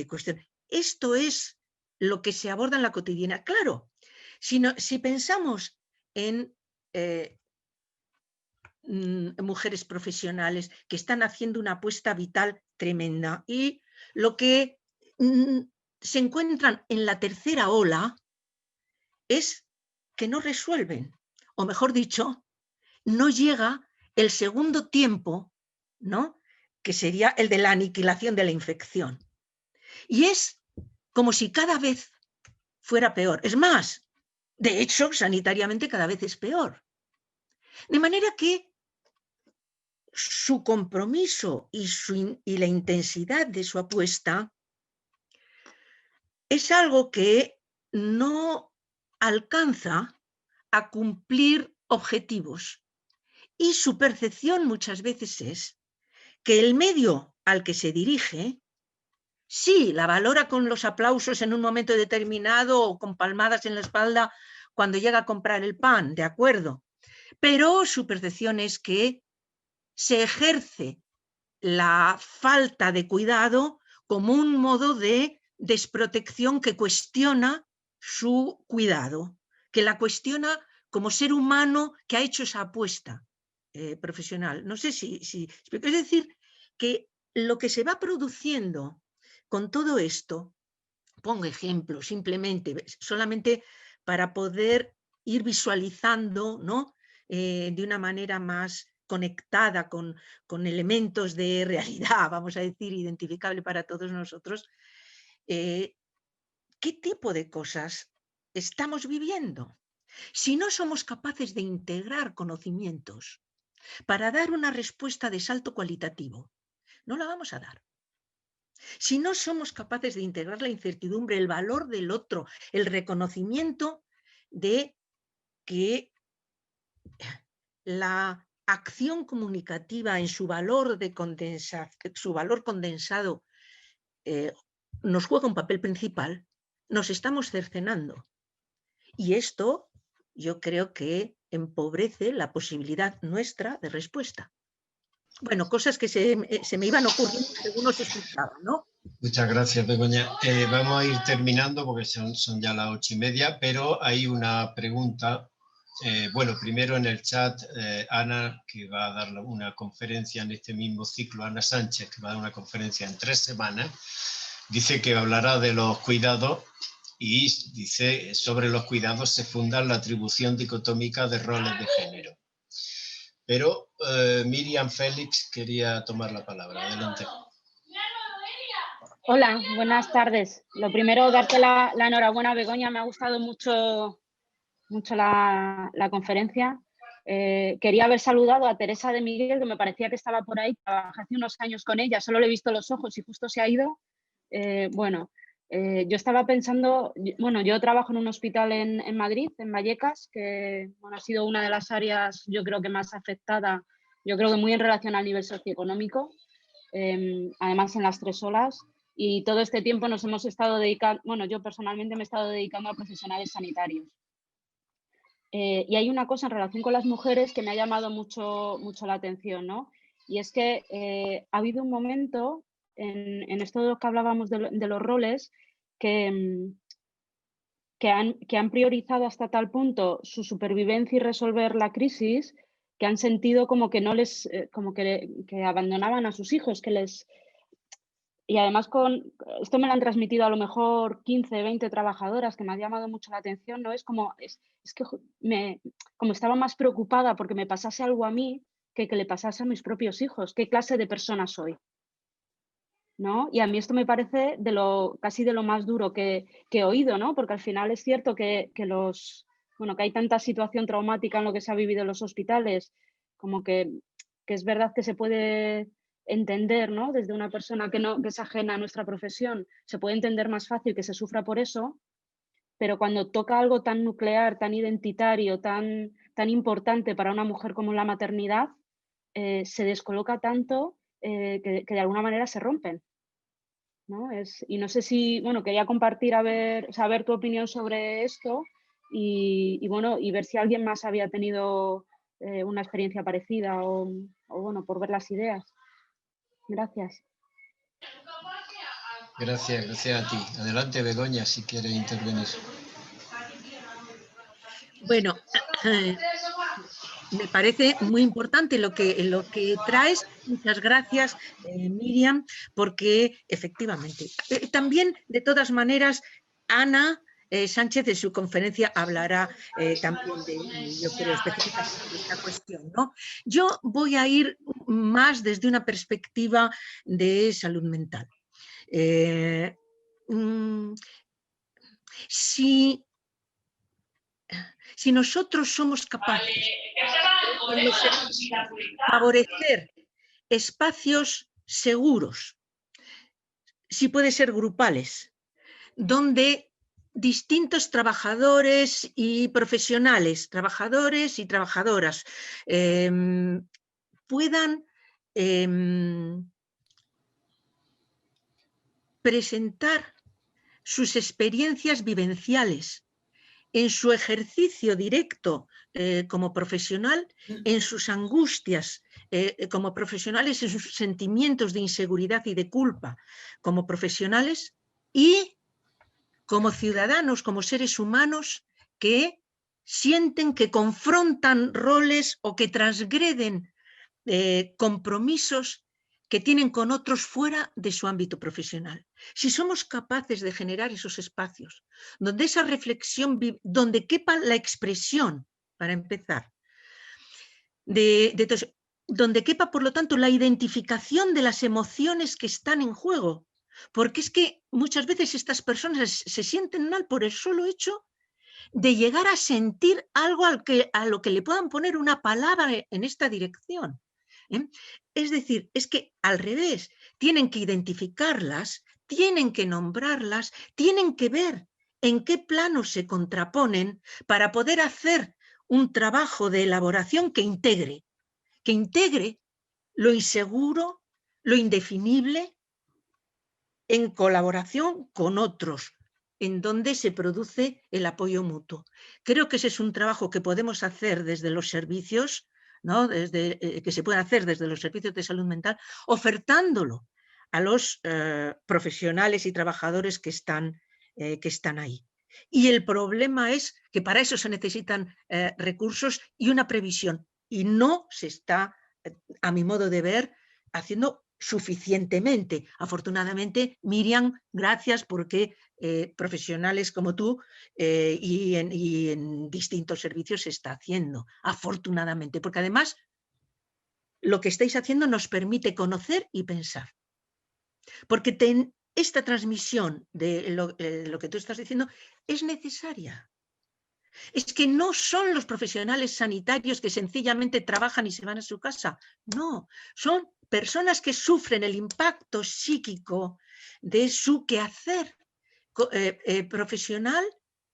cuestión. Esto es lo que se aborda en la cotidiana. Claro, si pensamos en mujeres profesionales que están haciendo una apuesta vital tremenda y lo que se encuentran en la tercera ola es que no resuelven, o mejor dicho, no llega el segundo tiempo, ¿no? Que sería el de la aniquilación de la infección. Y es como si cada vez fuera peor. Es más, de hecho, sanitariamente cada vez es peor. De manera que su compromiso y la intensidad de su apuesta es algo que no alcanza a cumplir objetivos. Y su percepción muchas veces es que el medio al que se dirige, sí, la valora con los aplausos en un momento determinado o con palmadas en la espalda cuando llega a comprar el pan, de acuerdo, pero su percepción es que se ejerce la falta de cuidado como un modo de desprotección que cuestiona su cuidado, que la cuestiona como ser humano que ha hecho esa apuesta profesional. No sé si es decir, que lo que se va produciendo con todo esto, pongo ejemplos simplemente, solamente para poder ir visualizando, ¿no? De una manera más conectada con elementos de realidad, vamos a decir, identificable para todos nosotros, ¿qué tipo de cosas estamos viviendo? Si no somos capaces de integrar conocimientos para dar una respuesta de salto cualitativo, no la vamos a dar. Si no somos capaces de integrar la incertidumbre, el valor del otro, el reconocimiento de que la acción comunicativa en su valor, condensado nos juega un papel principal, nos estamos cercenando. Y esto yo creo que empobrece la posibilidad nuestra de respuesta. Bueno, cosas que se me iban ocurriendo según os escuchaba, ¿no? Muchas gracias, Begoña. Vamos a ir terminando porque son ya las 8:30, pero hay una pregunta. Bueno, primero en el chat, Ana, que va a dar una conferencia en este mismo ciclo, Ana Sánchez, que va a dar una conferencia en 3 semanas, dice que hablará de los cuidados y dice, sobre los cuidados se funda la atribución dicotómica de roles de género. Pero Miriam Félix quería tomar la palabra. Adelante. Hola, buenas tardes. Lo primero, darte la enhorabuena, Begoña. Me ha gustado mucho la conferencia. Quería haber saludado a Teresa de Miguel, que me parecía que estaba por ahí. Trabajé hace unos años con ella, solo le he visto los ojos y justo se ha ido. Yo estaba pensando, yo trabajo en un hospital en Madrid, en Vallecas, que ha sido una de las áreas, yo creo que más afectada, yo creo que muy en relación al nivel socioeconómico, además en las 3 olas, y todo este tiempo nos hemos estado dedicando, yo personalmente me he estado dedicando a profesionales sanitarios. Y hay una cosa en relación con las mujeres que me ha llamado mucho la atención, ¿no? Y es que ha habido un momento en esto de lo que hablábamos de los roles que han priorizado hasta tal punto su supervivencia y resolver la crisis que han sentido como que no les, que abandonaban a sus hijos, y además esto me lo han transmitido a lo mejor 15, 20 trabajadoras, que me ha llamado mucho la atención, ¿no? Es que como estaba más preocupada porque me pasase algo a mí que le pasase a mis propios hijos. ¿Qué clase de persona soy? ¿No? Y a mí esto me parece casi de lo más duro que he oído, ¿no? Porque al final es cierto que hay tanta situación traumática en lo que se ha vivido en los hospitales, como que es verdad que se puede entender, ¿no? Desde una persona que es ajena a nuestra profesión, se puede entender más fácil que se sufra por eso, pero cuando toca algo tan nuclear, tan identitario, tan importante para una mujer como la maternidad, se descoloca tanto que de alguna manera se rompen, ¿no? Y no sé si, quería compartir, saber tu opinión sobre esto y ver si alguien más había tenido una experiencia parecida o por ver las ideas. Gracias. Gracias a ti. Adelante, Begoña, si quieres intervenir. Bueno, me parece muy importante lo que traes. Muchas gracias, Miriam, porque efectivamente. También, de todas maneras, Ana Sánchez en su conferencia hablará también yo creo, específicamente de esta cuestión, ¿no? Yo voy a ir más desde una perspectiva de salud mental. Si nosotros somos capaces de favorecer espacios seguros, si puede ser grupales, donde distintos trabajadores y profesionales, trabajadores y trabajadoras, puedan presentar sus experiencias vivenciales en su ejercicio directo como profesional, en sus angustias como profesionales, en sus sentimientos de inseguridad y de culpa como profesionales y como ciudadanos, como seres humanos que sienten que confrontan roles o que transgreden compromisos que tienen con otros fuera de su ámbito profesional. Si somos capaces de generar esos espacios donde esa reflexión, donde quepa la expresión, para empezar, donde quepa, por lo tanto, la identificación de las emociones que están en juego, porque es que muchas veces estas personas se sienten mal por el solo hecho de llegar a sentir algo a lo que le puedan poner una palabra en esta dirección. Es decir, es que al revés, tienen que identificarlas, tienen que nombrarlas, tienen que ver en qué plano se contraponen para poder hacer un trabajo de elaboración que integre lo inseguro, lo indefinible, en colaboración con otros, en donde se produce el apoyo mutuo. Creo que ese es un trabajo que podemos hacer desde los servicios, ¿no? Que se puede hacer desde los servicios de salud mental, ofertándolo a los profesionales y trabajadores que están ahí. Y el problema es que para eso se necesitan recursos y una previsión, y no se está, a mi modo de ver, haciendo suficientemente. Afortunadamente, Miriam, gracias, porque profesionales como tú y en distintos servicios se está haciendo, afortunadamente, porque además lo que estáis haciendo nos permite conocer y pensar. Porque esta transmisión de lo que tú estás diciendo es necesaria. Es que no son los profesionales sanitarios que sencillamente trabajan y se van a su casa. No, son personas que sufren el impacto psíquico de su quehacer profesional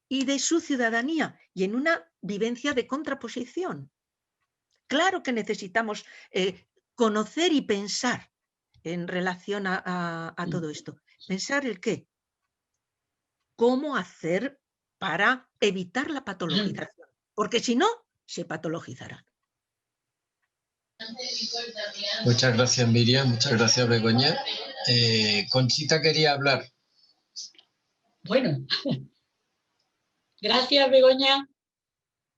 y de su ciudadanía, y en una vivencia de contraposición. Claro que necesitamos conocer y pensar en relación a todo esto. Pensar el qué. ¿Cómo hacer para evitar la patologización? Porque si no, se patologizará. Muchas gracias, Miriam. Muchas gracias, Begoña. Conchita quería hablar. Bueno, gracias, Begoña.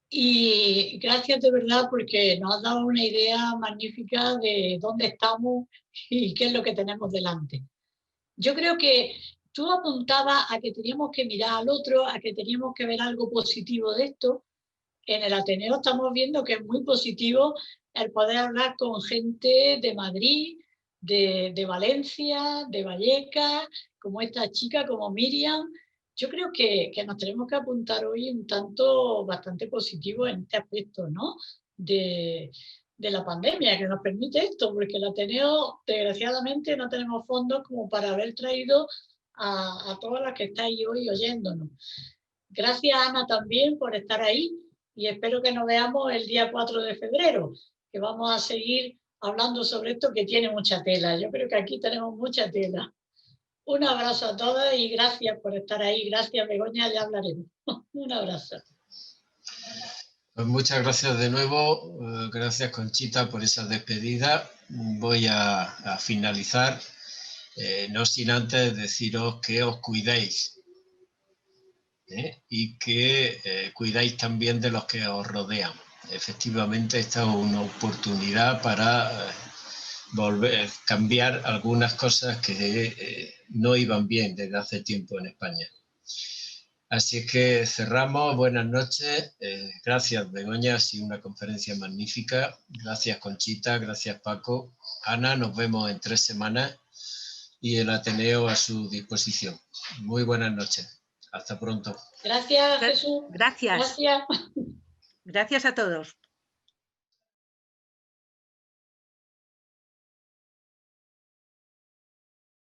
Y gracias de verdad porque nos has dado una idea magnífica de dónde estamos y qué es lo que tenemos delante. Yo creo que tú apuntabas a que teníamos que mirar al otro, a que teníamos que ver algo positivo de esto. En el Ateneo estamos viendo que es muy positivo el poder hablar con gente de Madrid, de Valencia, de Vallecas, como esta chica, como Miriam. Yo creo que nos tenemos que apuntar hoy un tanto bastante positivo en este aspecto, ¿no? De la pandemia, que nos permite esto, porque el Ateneo, desgraciadamente, no tenemos fondos como para haber traído a todas las que estáis hoy oyéndonos. Gracias, Ana, también por estar ahí, y espero que nos veamos el día 4 de febrero, que vamos a seguir hablando sobre esto que tiene mucha tela. Yo creo que aquí tenemos mucha tela. Un abrazo a todas y gracias por estar ahí. Gracias, Begoña, ya hablaremos. Un abrazo. Pues muchas gracias de nuevo. Gracias, Conchita, por esa despedida. Voy a finalizar, no sin antes deciros que os cuidéis y que cuidáis también de los que os rodean. Efectivamente, esta es una oportunidad para cambiar algunas cosas que no iban bien desde hace tiempo en España. Así es que cerramos. Buenas noches. Gracias, Begoña. Ha sido una conferencia magnífica. Gracias, Conchita. Gracias, Paco. Ana, nos vemos en 3 semanas y el Ateneo a su disposición. Muy buenas noches. Hasta pronto. Gracias, Jesús. Gracias. Gracias. Gracias a todos.